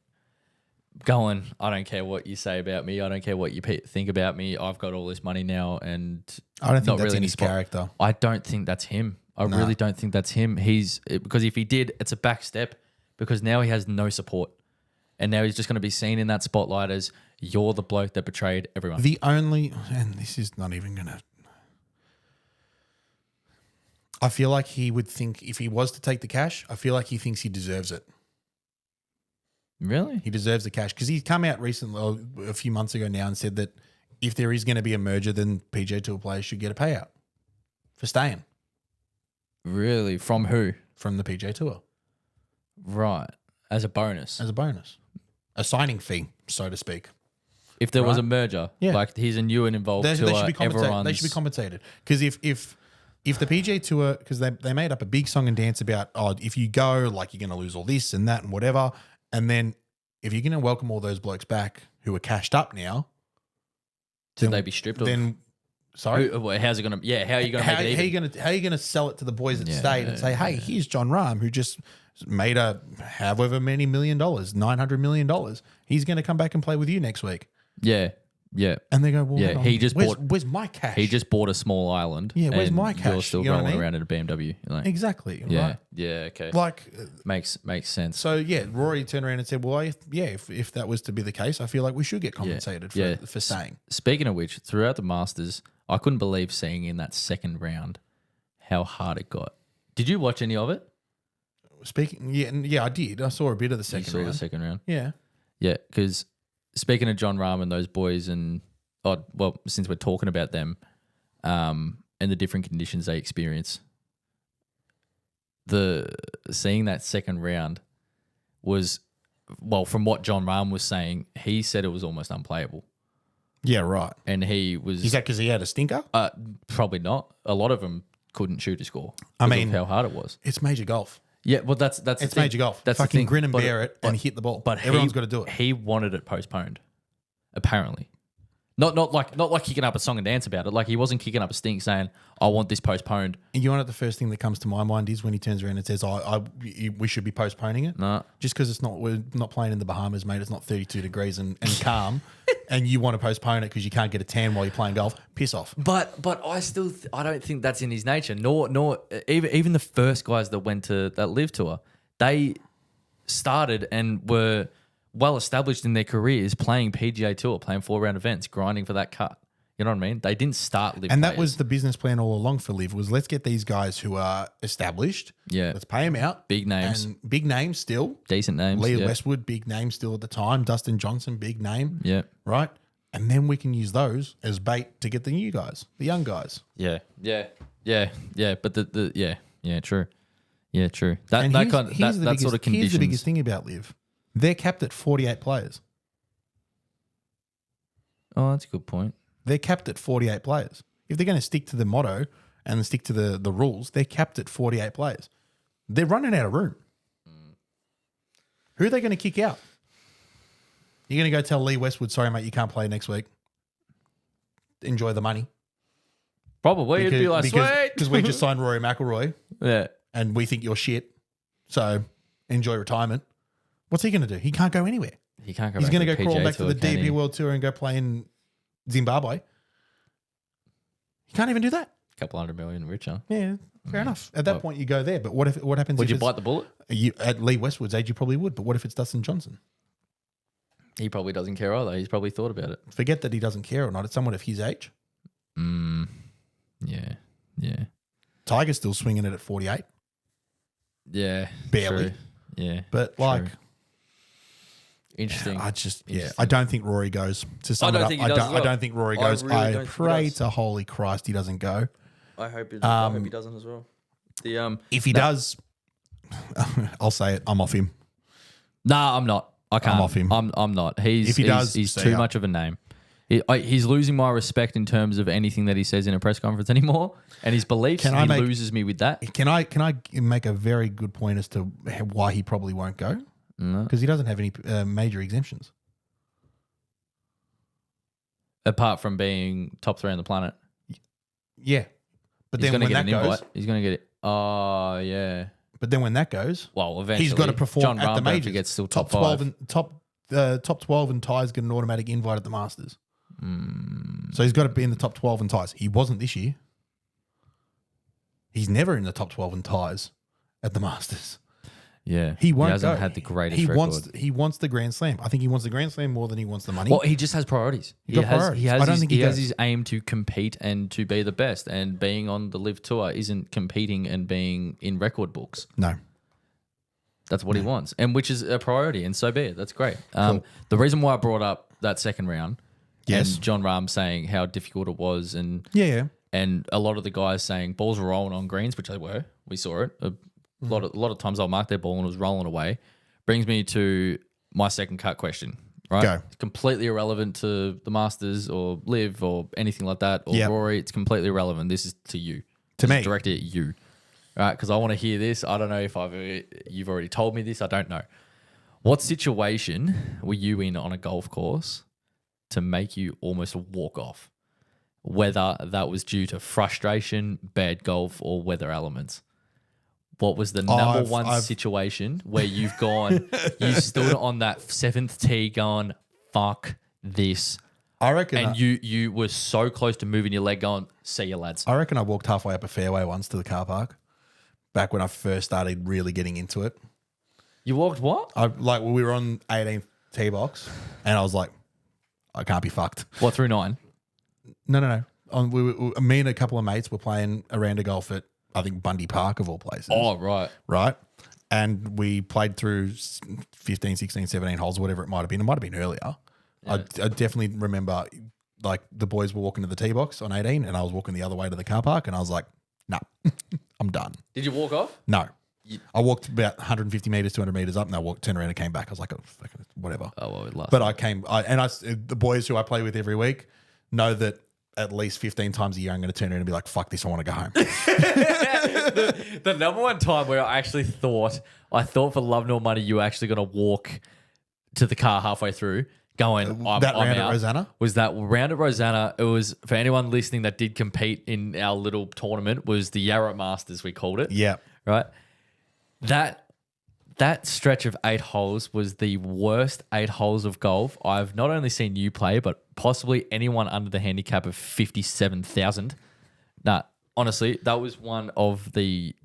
Speaker 3: going, I don't care what you say about me. I don't care what you think about me. I've got all this money now, and
Speaker 2: I don't think that's in his character.
Speaker 3: I don't think that's him. I really don't think that's him. Because if he did, it's a back step, because now he has no support. And now he's just going to be seen in that spotlight as, you're the bloke that betrayed everyone.
Speaker 2: And this is not even going to... I feel like he would think, if he was to take the cash, I feel like he thinks he deserves it.
Speaker 3: Really?
Speaker 2: He deserves the cash, because he's come out recently, a few months ago now, and said that if there is going to be a merger, then PGA Tour players should get a payout for staying.
Speaker 3: Really? From who?
Speaker 2: From the PGA Tour.
Speaker 3: Right. As a bonus.
Speaker 2: As a bonus. A signing fee, so to speak.
Speaker 3: If there was a merger, like he's a new and involved tour,
Speaker 2: they should be compensated. Because if the PGA Tour, because they made up a big song and dance about, if you go, like, you're going to lose all this and that and whatever. And then if you're going to welcome all those blokes back who are cashed up now,
Speaker 3: should they be stripped?
Speaker 2: Sorry,
Speaker 3: how's it going to? Yeah, how are you going to make it even?
Speaker 2: How are you going to sell it to the boys that stayed and say, hey, here's John Rahm, who just made a however many $1 million, $900 million. He's going to come back and play with you next week.
Speaker 3: Yeah. Yeah.
Speaker 2: And they go, well,
Speaker 3: Yeah, he just
Speaker 2: where's my cash?
Speaker 3: He just bought a small island.
Speaker 2: Yeah, where's
Speaker 3: and
Speaker 2: my
Speaker 3: You're
Speaker 2: cash?
Speaker 3: still
Speaker 2: You know what I
Speaker 3: rolling
Speaker 2: mean?
Speaker 3: around in a BMW. Like,
Speaker 2: Exactly.
Speaker 3: yeah.
Speaker 2: Right.
Speaker 3: Yeah. Okay.
Speaker 2: Like,
Speaker 3: Makes sense.
Speaker 2: so yeah, Rory turned around and said, well, if that was to be the case, I feel like we should get compensated for staying.
Speaker 3: Speaking of which, throughout the Masters, I couldn't believe seeing in that second round how hard it got. Did you watch any of it?
Speaker 2: Yeah, I did. I saw a bit of the
Speaker 3: You
Speaker 2: second
Speaker 3: saw
Speaker 2: round.
Speaker 3: the second round.
Speaker 2: Yeah.
Speaker 3: Yeah, because speaking of John Rahm and those boys, and since we're talking about them, and the different conditions they experience, seeing that second round was, from what John Rahm was saying, he said it was almost unplayable.
Speaker 2: Yeah, right.
Speaker 3: And he was.
Speaker 2: Is that because he had a stinker?
Speaker 3: Probably not. A lot of them couldn't shoot a score.
Speaker 2: I
Speaker 3: because
Speaker 2: mean,
Speaker 3: of how hard it was.
Speaker 2: It's major golf.
Speaker 3: Yeah, well, that's the
Speaker 2: It's
Speaker 3: thing.
Speaker 2: major golf.
Speaker 3: That's
Speaker 2: Fucking
Speaker 3: the thing.
Speaker 2: grin and bear it and hit the ball. But everyone's got to do it.
Speaker 3: He wanted it postponed, apparently. Not like kicking up a song and dance about it. Like, he wasn't kicking up a stink saying, "I want this postponed."
Speaker 2: And you know what the first thing that comes to my mind is when he turns around and says, we should be postponing it.
Speaker 3: No.
Speaker 2: Just because we're not playing in the Bahamas, mate. It's not 32 degrees and calm, and you want to postpone it because you can't get a tan while you're playing golf. Piss off.
Speaker 3: But I still I don't think that's in his nature. Nor even the first guys that went to that LIV tour, they started and were well established in their careers playing PGA Tour, playing 4-round events, grinding for that cut. You know what I mean? They didn't start LIV.
Speaker 2: And that was the business plan all along for LIV, was let's get these guys who are established.
Speaker 3: Yeah.
Speaker 2: Let's pay them out.
Speaker 3: Big names.
Speaker 2: And big names still.
Speaker 3: Decent names.
Speaker 2: Leah
Speaker 3: yeah.
Speaker 2: Westwood, big name still at the time. Dustin Johnson, big name.
Speaker 3: Yeah.
Speaker 2: Right? And then we can use those as bait to get the new guys, the young guys.
Speaker 3: Yeah. But true. Yeah, true. That
Speaker 2: And
Speaker 3: that
Speaker 2: here's-
Speaker 3: kind
Speaker 2: here's the
Speaker 3: that
Speaker 2: biggest-
Speaker 3: sort of
Speaker 2: Here's
Speaker 3: conditions.
Speaker 2: the biggest thing about LIV. They're capped at 48 players.
Speaker 3: Oh, that's a good point.
Speaker 2: They're capped at 48 players. If they're going to stick to the motto and stick to the rules, they're capped at 48 players. They're running out of room. Who are they going to kick out? You're going to go tell Lee Westwood, sorry, mate, you can't play next week. Enjoy the money.
Speaker 3: Probably it'd be like, sweet.
Speaker 2: Because we just signed Rory McIlroy
Speaker 3: Yeah.
Speaker 2: and we think you're shit. So enjoy retirement. What's he going to do? He can't go anywhere.
Speaker 3: He can't go
Speaker 2: He's
Speaker 3: back
Speaker 2: going to
Speaker 3: to
Speaker 2: go crawl
Speaker 3: PGA
Speaker 2: back to
Speaker 3: Tour,
Speaker 2: the
Speaker 3: can he?
Speaker 2: DP World Tour and go play in Zimbabwe. He can't even do that.
Speaker 3: Couple $100 million richer.
Speaker 2: Yeah, fair enough. At that
Speaker 3: Well-
Speaker 2: point, you go there. But what happens?
Speaker 3: Would
Speaker 2: if
Speaker 3: you bite the bullet?
Speaker 2: at Lee Westwood's age? You probably would. But what if it's Dustin Johnson?
Speaker 3: He probably doesn't care either. He's probably thought about it.
Speaker 2: Forget that he doesn't care or not. It's someone of his age.
Speaker 3: Yeah. Yeah.
Speaker 2: Tiger's still swinging it at 48.
Speaker 3: Yeah.
Speaker 2: Barely.
Speaker 3: True. Yeah.
Speaker 2: But like,
Speaker 3: Interesting.
Speaker 2: I don't think Rory goes. To sum
Speaker 3: don't
Speaker 2: it up,
Speaker 3: think he
Speaker 2: I
Speaker 3: does
Speaker 2: don't.
Speaker 3: as
Speaker 2: I
Speaker 3: well.
Speaker 2: don't think Rory
Speaker 3: I
Speaker 2: goes.
Speaker 3: really
Speaker 2: I
Speaker 3: don't think he
Speaker 2: pray
Speaker 3: does.
Speaker 2: to holy Christ he doesn't go.
Speaker 3: I hope he doesn't as well.
Speaker 2: If he does, I'll say it. I'm off him.
Speaker 3: Nah, I'm not. I can't.
Speaker 2: I'm off him.
Speaker 3: I'm not. He's
Speaker 2: If he does,
Speaker 3: he's
Speaker 2: see
Speaker 3: too
Speaker 2: ya.
Speaker 3: much of a name. He's losing my respect in terms of anything that he says in a press conference anymore, and his beliefs.
Speaker 2: Can I make-
Speaker 3: loses me with that.
Speaker 2: Can I make a very good point as to why he probably won't go? Because he doesn't have any major exemptions.
Speaker 3: Apart from being top 3 on the planet,
Speaker 2: Yeah, but
Speaker 3: he's
Speaker 2: then
Speaker 3: going to
Speaker 2: when
Speaker 3: get
Speaker 2: that
Speaker 3: an
Speaker 2: goes,
Speaker 3: invite. He's going to get it. Oh yeah.
Speaker 2: but then when that goes,
Speaker 3: Well, eventually
Speaker 2: he's got to perform
Speaker 3: John
Speaker 2: at the
Speaker 3: Rahm, don't
Speaker 2: majors.
Speaker 3: forget, still
Speaker 2: top
Speaker 3: top
Speaker 2: 12
Speaker 3: 5.
Speaker 2: and top 12 and ties get an automatic invite at the Masters. So he's got to be in the top 12 and ties. He wasn't this year. He's never in the top 12 and ties at the Masters.
Speaker 3: Yeah,
Speaker 2: He won't
Speaker 3: hasn't
Speaker 2: go.
Speaker 3: had the greatest
Speaker 2: He
Speaker 3: record.
Speaker 2: wants the Grand Slam. I think he wants the Grand Slam more than he wants the money.
Speaker 3: Well, he just has priorities.
Speaker 2: He's got priorities. I don't think he
Speaker 3: he has
Speaker 2: does.
Speaker 3: his aim to compete and to be the best. And being on the LIV Tour isn't competing and being in record books.
Speaker 2: No.
Speaker 3: That's what he wants, and which is a priority, and so be it. That's great. The reason why I brought up that second round,
Speaker 2: Yes.
Speaker 3: and John Rahm saying how difficult it was, and
Speaker 2: Yeah.
Speaker 3: and a lot of the guys saying balls were rolling on greens, which they were. We saw it. A lot of times they'll mark their ball and it was rolling away. Brings me to my second cut question. Right,
Speaker 2: Go.
Speaker 3: It's completely irrelevant to the Masters or LIV or anything like that, or
Speaker 2: Yep.
Speaker 3: Rory. It's completely irrelevant. This is to you,
Speaker 2: To
Speaker 3: This is
Speaker 2: me.
Speaker 3: directed at you. All right, because I want to hear this. I don't know if you've already told me this. I don't know. What situation were you in on a golf course to make you almost walk off? Whether that was due to frustration, bad golf, or weather elements. what was the number
Speaker 2: I've-
Speaker 3: one
Speaker 2: I've-
Speaker 3: situation where you've gone, you stood on that 7th tee going, fuck this.
Speaker 2: I reckon.
Speaker 3: And you were so close to moving your leg going, see you lads.
Speaker 2: I reckon I walked halfway up a fairway once to the car park, back when I first started really getting into it.
Speaker 3: You walked what?
Speaker 2: We were on 18th tee box, and I was like, I can't be fucked.
Speaker 3: What, through 9?
Speaker 2: No. Me and a couple of mates were playing a round of golf at, I think, Bundy Park of all places.
Speaker 3: Oh, right.
Speaker 2: Right? And we played through 15, 16, 17 holes, whatever it might have been. It might have been earlier.
Speaker 3: Yeah.
Speaker 2: I definitely remember, like, the boys were walking to the tee box on 18 and I was walking the other way to the car park and I was like, nah, I'm done.
Speaker 3: Did you walk off?
Speaker 2: No. I walked about 150 meters, 200 meters up and I turned around and came back. I was like, oh, fucking whatever.
Speaker 3: Oh, well, we lost.
Speaker 2: But the boys who I play with every week know that at least 15 times a year I'm going to turn around and be like, fuck this, I want to go home.
Speaker 3: the number one time where I actually thought for love nor money you were actually going to walk to the car halfway through going, I'm
Speaker 2: That round
Speaker 3: out,
Speaker 2: at Rosanna?
Speaker 3: was that round at Rosanna. It was, for anyone listening that did compete in our little tournament, was the Yarra Masters, we called it.
Speaker 2: Yeah.
Speaker 3: Right? That stretch of 8 holes was the worst 8 holes of golf I've not only seen you play, but possibly anyone under the handicap of 57,000. Nah, honestly, that was one of the...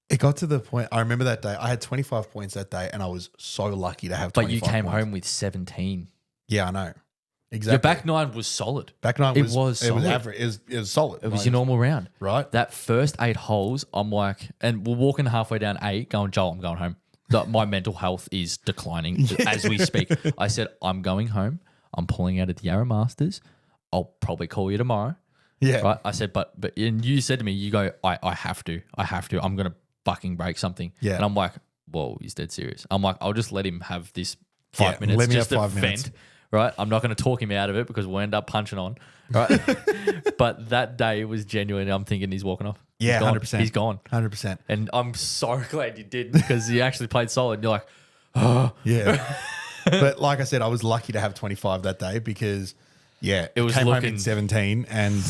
Speaker 2: It got to the point, I remember that day, I had 25 points that day and I was so lucky to have 25
Speaker 3: But you came
Speaker 2: points.
Speaker 3: home with 17.
Speaker 2: Yeah, I know. Exactly.
Speaker 3: Your back 9 was solid.
Speaker 2: Back nine
Speaker 3: It
Speaker 2: was
Speaker 3: was
Speaker 2: it was
Speaker 3: solid.
Speaker 2: average. It was solid.
Speaker 3: It was your normal round.
Speaker 2: Right.
Speaker 3: That first 8 holes, I'm like, and we're walking halfway down 8, going, Joel, I'm going home. My mental health is declining as we speak. I said, I'm going home. I'm pulling out of the Yarra Masters. I'll probably call you tomorrow.
Speaker 2: Yeah.
Speaker 3: Right. I said, but and you said to me, you go, I have to. I'm going to fucking break something.
Speaker 2: Yeah.
Speaker 3: And I'm like, whoa, he's dead serious. I'm like, I'll just let him have this 5
Speaker 2: Yeah,
Speaker 3: minutes.
Speaker 2: let me
Speaker 3: Just
Speaker 2: have
Speaker 3: to
Speaker 2: 5 minutes.
Speaker 3: vent. Right. I'm not going to talk him out of it because we'll end up punching on. Right. But that day was genuine. I'm thinking he's walking off.
Speaker 2: Yeah,
Speaker 3: He's gone.
Speaker 2: 100%.
Speaker 3: He's gone.
Speaker 2: 100%.
Speaker 3: And I'm so glad you did because you actually played solid. You're like, oh.
Speaker 2: Yeah. But like I said, I was lucky to have 25 that day because, yeah,
Speaker 3: It was
Speaker 2: came home
Speaker 3: looking-
Speaker 2: in 17 and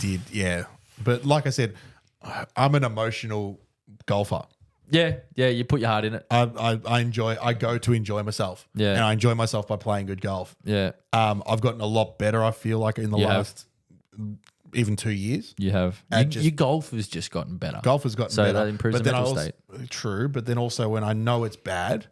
Speaker 2: did, yeah. But like I said, I'm an emotional golfer.
Speaker 3: Yeah, you put your heart in it.
Speaker 2: I go to enjoy myself.
Speaker 3: Yeah.
Speaker 2: And I enjoy myself by playing good golf.
Speaker 3: Yeah,
Speaker 2: I've gotten a lot better, I feel like, in the
Speaker 3: You
Speaker 2: last even 2 years.
Speaker 3: you have.
Speaker 2: And
Speaker 3: Your golf has just gotten better.
Speaker 2: Golf has gotten
Speaker 3: So
Speaker 2: better.
Speaker 3: that improves
Speaker 2: but
Speaker 3: the
Speaker 2: then
Speaker 3: mental
Speaker 2: I also, True, but then also when I know it's bad,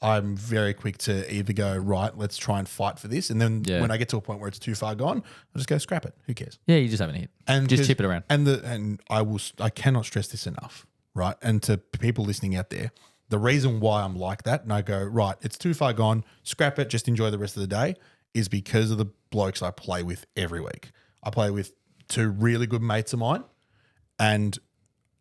Speaker 2: I'm very quick to either go, right, let's try and fight for this. And then
Speaker 3: Yeah.
Speaker 2: when I get to a point where it's too far gone, I just go scrap it. Who cares?
Speaker 3: Yeah, you just haven't hit.
Speaker 2: And
Speaker 3: Just
Speaker 2: 'cause-
Speaker 3: tip it around.
Speaker 2: And I cannot stress this enough, right? And to people listening out there, the reason why I'm like that and I go, right, it's too far gone, scrap it, just enjoy the rest of the day, is because of the blokes I play with every week. I play with 2 really good mates of mine, and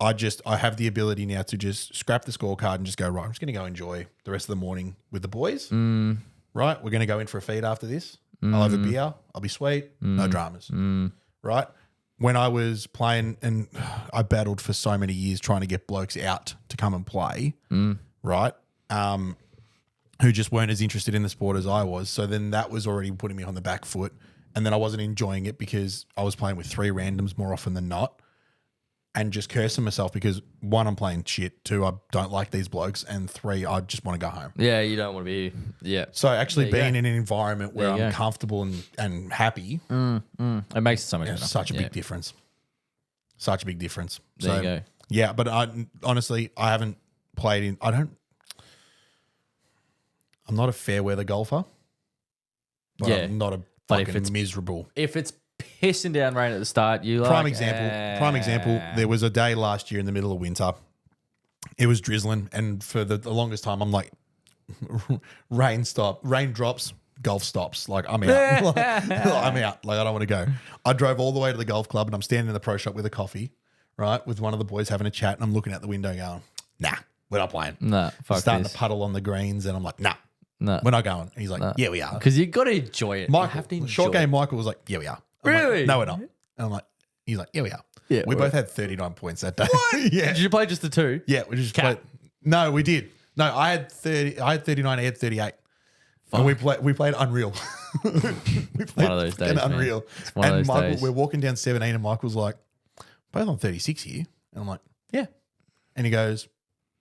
Speaker 2: I have the ability now to just scrap the scorecard and just go, right, I'm just going to go enjoy the rest of the morning with the boys. Right? We're going to go in for a feed after this. I'll have a beer. I'll be sweet. No dramas. Right? When I was playing, and I battled for so many years trying to get blokes out to come and play, right? Who just weren't as interested in the sport as I was. So then that was already putting me on the back foot. And then I wasn't enjoying it because I was playing with 3 randoms more often than not. And just cursing myself because 1, I'm playing shit. 2, I don't like these blokes. And 3, I just want to go home.
Speaker 3: Yeah, you don't want to be. Yeah.
Speaker 2: So actually
Speaker 3: There you
Speaker 2: being
Speaker 3: go.
Speaker 2: in an environment where
Speaker 3: There you
Speaker 2: I'm
Speaker 3: go.
Speaker 2: comfortable and happy,
Speaker 3: It makes it so much
Speaker 2: it's
Speaker 3: better.
Speaker 2: such a
Speaker 3: Yeah.
Speaker 2: big difference. Such a big difference.
Speaker 3: There you go.
Speaker 2: Yeah, but honestly, I haven't played in. I'm not a fair weather golfer. But
Speaker 3: Yeah.
Speaker 2: I'm not a
Speaker 3: But if
Speaker 2: fucking
Speaker 3: it's-
Speaker 2: miserable.
Speaker 3: If it's pissing down rain at the start, you like
Speaker 2: Prime example. There was a day last year in the middle of winter. It was drizzling, and for the longest time, I'm like, rain drops, golf stops. Like I'm out. I'm out. Like I don't want to go. I drove all the way to the golf club, and I'm standing in the pro shop with a coffee, right, with one of the boys having a chat, and I'm looking out the window, going, "Nah, we're not playing."
Speaker 3: Nah, fuck
Speaker 2: Starting
Speaker 3: this.
Speaker 2: to puddle on the greens, and I'm like, "Nah,
Speaker 3: Nah.
Speaker 2: we're not going." And he's like, "Yeah, we are."
Speaker 3: Because you got to enjoy it. You
Speaker 2: Michael,
Speaker 3: have to enjoy
Speaker 2: short
Speaker 3: it.
Speaker 2: game. Michael was like, "Yeah, we are." I'm like,
Speaker 3: Really?
Speaker 2: no, we're not. And I'm like, he's like, "Yeah, we are."
Speaker 3: Yeah,
Speaker 2: we
Speaker 3: we're-
Speaker 2: both had 39 points that day. What? Yeah,
Speaker 3: Did you play just the 2?
Speaker 2: yeah. We just
Speaker 3: Cap.
Speaker 2: played. No, we did. No, I had 30. I had 39. He had 38. And we played unreal. We played
Speaker 3: one of those
Speaker 2: fucking
Speaker 3: days, man.
Speaker 2: unreal.
Speaker 3: It's one of
Speaker 2: And
Speaker 3: those
Speaker 2: Michael,
Speaker 3: days.
Speaker 2: we're walking down 17, and Michael's like, "Both on 36 here," and I'm like, "Yeah." And he goes,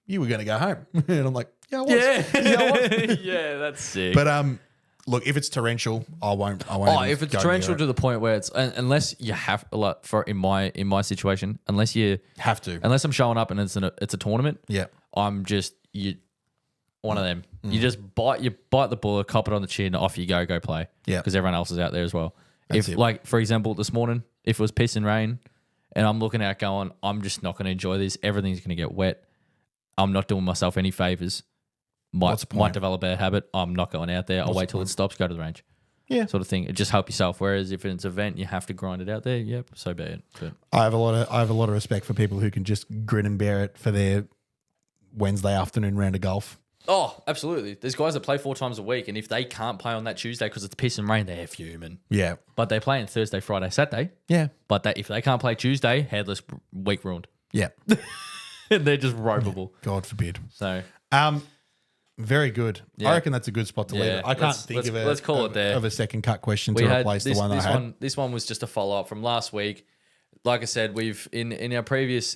Speaker 2: you were going to go home. And I'm like, yeah, I was.
Speaker 3: Yeah.
Speaker 2: I was.
Speaker 3: Yeah, that's sick.
Speaker 2: But look, if it's torrential, I won't.
Speaker 3: Oh,
Speaker 2: even
Speaker 3: if it's
Speaker 2: go
Speaker 3: torrential
Speaker 2: near
Speaker 3: to
Speaker 2: it.
Speaker 3: the point where it's unless you have like for in my situation, unless you
Speaker 2: Have to.
Speaker 3: unless I'm showing up and it's a tournament,
Speaker 2: Yeah.
Speaker 3: I'm just one of them. You just bite the bullet, cop it on the chin, off you go play.
Speaker 2: Yeah.
Speaker 3: because everyone else is out there as well.
Speaker 2: That's
Speaker 3: if
Speaker 2: it.
Speaker 3: like for example this morning, if it was piss and rain, and I'm looking out going, I'm just not going to enjoy this. Everything's going to get wet. I'm not doing myself any favors.
Speaker 2: What's the point?
Speaker 3: Might develop a bad habit. I'm not going out there. I'll wait till it stops. Go to the range.
Speaker 2: Yeah.
Speaker 3: Sort of thing. It just help yourself. Whereas if it's an event, you have to grind it out there. Yep, so be it. But
Speaker 2: I have a lot of respect for people who can just grin and bear it for their Wednesday afternoon round of golf.
Speaker 3: oh, absolutely. There's guys that play 4 times a week, and if they can't play on that Tuesday because it's piss and rain, they're fuming.
Speaker 2: Yeah.
Speaker 3: But they play on Thursday, Friday, Saturday.
Speaker 2: Yeah.
Speaker 3: But if they can't play Tuesday, headless week ruined.
Speaker 2: Yeah.
Speaker 3: And they're just ropeable.
Speaker 2: God forbid.
Speaker 3: So
Speaker 2: Very good.
Speaker 3: Yeah.
Speaker 2: I reckon that's a good spot to leave
Speaker 3: Yeah.
Speaker 2: it. I can't think of
Speaker 3: let's call it there.
Speaker 2: of a second cut question
Speaker 3: we
Speaker 2: to
Speaker 3: had
Speaker 2: replace the one that I had.
Speaker 3: This one was just a follow up from last week. Like I said, we've in our previous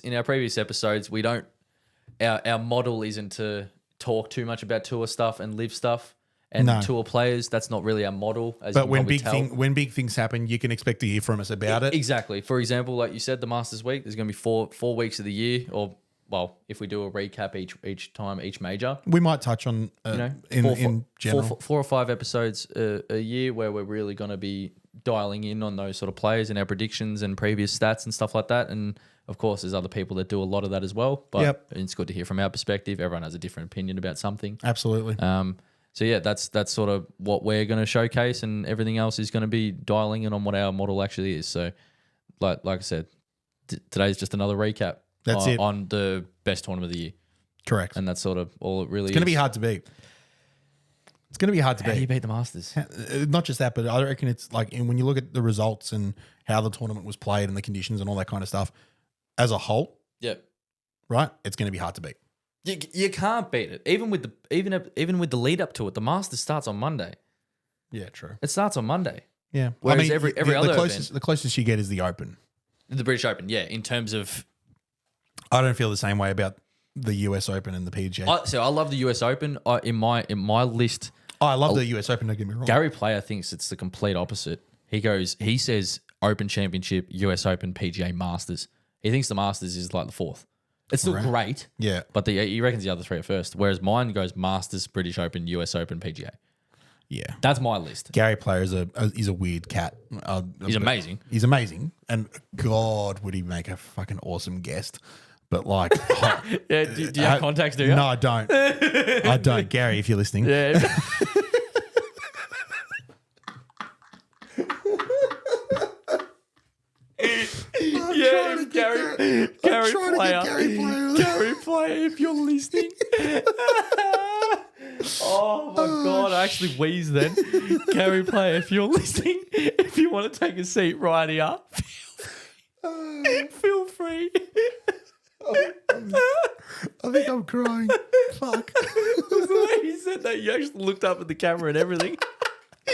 Speaker 3: episodes, we don't our model isn't to talk too much about tour stuff and live stuff and
Speaker 2: No.
Speaker 3: tour players. That's not really our model. As
Speaker 2: But
Speaker 3: you
Speaker 2: when
Speaker 3: probably tell.
Speaker 2: when big things happen, you can expect to hear from us about it.
Speaker 3: Exactly. For example, like you said, the Masters week, there's going to be four weeks of the year, or well, if we do a recap each major,
Speaker 2: We might touch on in general.
Speaker 3: four or 5 episodes a year where we're really going to be dialing in on those sort of players and our predictions and previous stats and stuff like that. And of course, there's other people that do a lot of that as well. But
Speaker 2: Yep.
Speaker 3: it's good to hear from our perspective. Everyone has a different opinion about something.
Speaker 2: Absolutely.
Speaker 3: So yeah, that's sort of what we're going to showcase, and everything else is going to be dialing in on what our model actually is. So, like I said, today's just another recap.
Speaker 2: That's it.
Speaker 3: On the best tournament of the year,
Speaker 2: Correct.
Speaker 3: and that's sort of all it really.
Speaker 2: It's going to be hard to beat. It's going to be hard to
Speaker 3: How do you
Speaker 2: beat.
Speaker 3: beat the Masters?
Speaker 2: Not just that, but I reckon it's like when you look at the results and how the tournament was played and the conditions and all that kind of stuff, as a whole,
Speaker 3: Yep.
Speaker 2: right? It's going to be hard to beat.
Speaker 3: You can't beat it. Even with the lead up to it, the Masters starts on Monday.
Speaker 2: Yeah, true.
Speaker 3: It starts on Monday.
Speaker 2: Yeah.
Speaker 3: Whereas every other
Speaker 2: the closest you get is the Open.
Speaker 3: The British Open, yeah. In terms of,
Speaker 2: I don't feel the same way about the US Open and the PGA.
Speaker 3: I love the US Open. In my list,
Speaker 2: I love the US Open. Don't get me wrong.
Speaker 3: Gary Player thinks it's the complete opposite. He says Open Championship, US Open, PGA, Masters. He thinks the Masters is like the 4th. It's still great,
Speaker 2: Yeah.
Speaker 3: but he reckons the other 3 are first. Whereas mine goes Masters, British Open, US Open, PGA.
Speaker 2: Yeah.
Speaker 3: That's my list.
Speaker 2: Gary Player is a weird cat.
Speaker 3: He's amazing.
Speaker 2: He's amazing, and God, would he make a fucking awesome guest? But like,
Speaker 3: Yeah, do you have contacts? Do you?
Speaker 2: no, I don't. I don't. Gary, if you're listening,
Speaker 3: Yeah. Yeah, Gary Player, if you're listening. Oh my God, I actually wheezed then. Gary Player, if you're listening, if you want to take a seat right here, feel free.
Speaker 2: I think I'm crying. Fuck.
Speaker 3: The way he said that, you actually looked up at the camera and everything.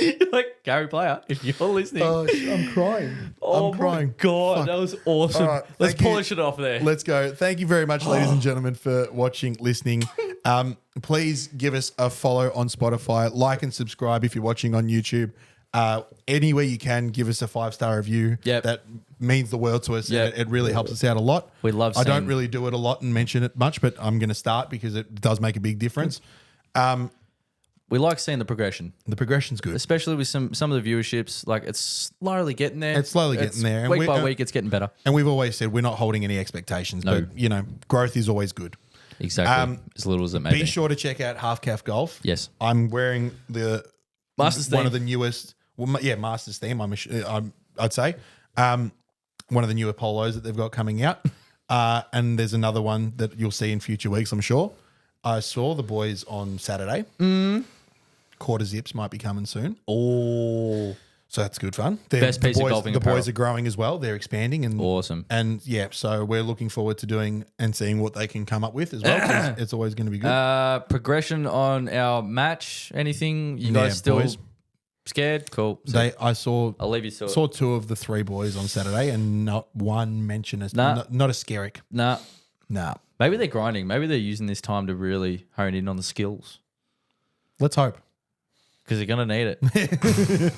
Speaker 3: You're like, Gary Player, if you're listening.
Speaker 2: I'm crying.
Speaker 3: Oh
Speaker 2: I'm crying.
Speaker 3: my God,
Speaker 2: Fuck.
Speaker 3: that was awesome.
Speaker 2: All right,
Speaker 3: Let's
Speaker 2: thank you.
Speaker 3: polish it off there.
Speaker 2: Let's go. Thank you very much, ladies and gentlemen, for watching, listening. Please give us a follow on Spotify, like and subscribe if you're watching on YouTube. Anywhere you can, give us a 5-star review.
Speaker 3: Yep.
Speaker 2: That means the world to us.
Speaker 3: Yep.
Speaker 2: It really helps us out a lot.
Speaker 3: We love
Speaker 2: I don't
Speaker 3: seeing-
Speaker 2: really do it a lot and mention it much, but I'm going to start because it does make a big difference.
Speaker 3: We like seeing the progression,
Speaker 2: The progression's good.
Speaker 3: especially with some of the viewerships. Like, it's slowly getting there.
Speaker 2: It's slowly getting there. And
Speaker 3: Week
Speaker 2: we-
Speaker 3: by week, it's getting better.
Speaker 2: And we've always said we're not holding any expectations,
Speaker 3: No.
Speaker 2: but, growth is always good.
Speaker 3: Exactly. As little as it may
Speaker 2: Be
Speaker 3: be.
Speaker 2: sure to check out Halfcaf Golf.
Speaker 3: Yes.
Speaker 2: I'm wearing the
Speaker 3: Masters
Speaker 2: one
Speaker 3: theme.
Speaker 2: of the newest. Well, yeah, Masters theme. I'd say one of the newer polos that they've got coming out, and there's another one that you'll see in future weeks. I'm sure. I saw the boys on Saturday. Quarter zips might be coming soon,
Speaker 3: Oh,
Speaker 2: so that's good fun.
Speaker 3: Best piece of golfing
Speaker 2: The
Speaker 3: apparel.
Speaker 2: boys are growing as well. They're expanding and
Speaker 3: awesome.
Speaker 2: And yeah, so we're looking forward to doing and seeing what they can come up with as well. 'Cause it's always going to be good.
Speaker 3: Progression on our match. Anything? You
Speaker 2: Yeah,
Speaker 3: guys still
Speaker 2: boys.
Speaker 3: scared? Cool. So
Speaker 2: I saw
Speaker 3: I'll leave you to it.
Speaker 2: saw 2 of the 3 boys on Saturday, and not one mention as
Speaker 3: Nah.
Speaker 2: not a skerrick.
Speaker 3: Nah.
Speaker 2: Nah.
Speaker 3: Maybe they're grinding. Maybe they're using this time to really hone in on the skills
Speaker 2: Let's hope.
Speaker 3: because they're going to need it.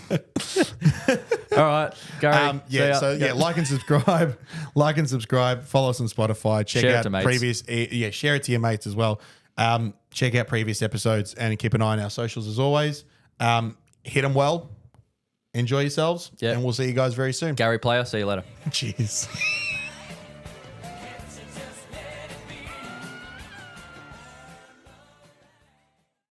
Speaker 3: All right, Gary.
Speaker 2: Like and subscribe. Like and subscribe. Follow us on Spotify. Check
Speaker 3: Share it
Speaker 2: out
Speaker 3: to mates.
Speaker 2: previous. Share it to your mates as well. Check out previous episodes and keep an eye on our socials as always. Hit them well. Enjoy yourselves.
Speaker 3: Yeah.
Speaker 2: And we'll see you guys very soon.
Speaker 3: Gary Player, see you later.
Speaker 2: Cheers.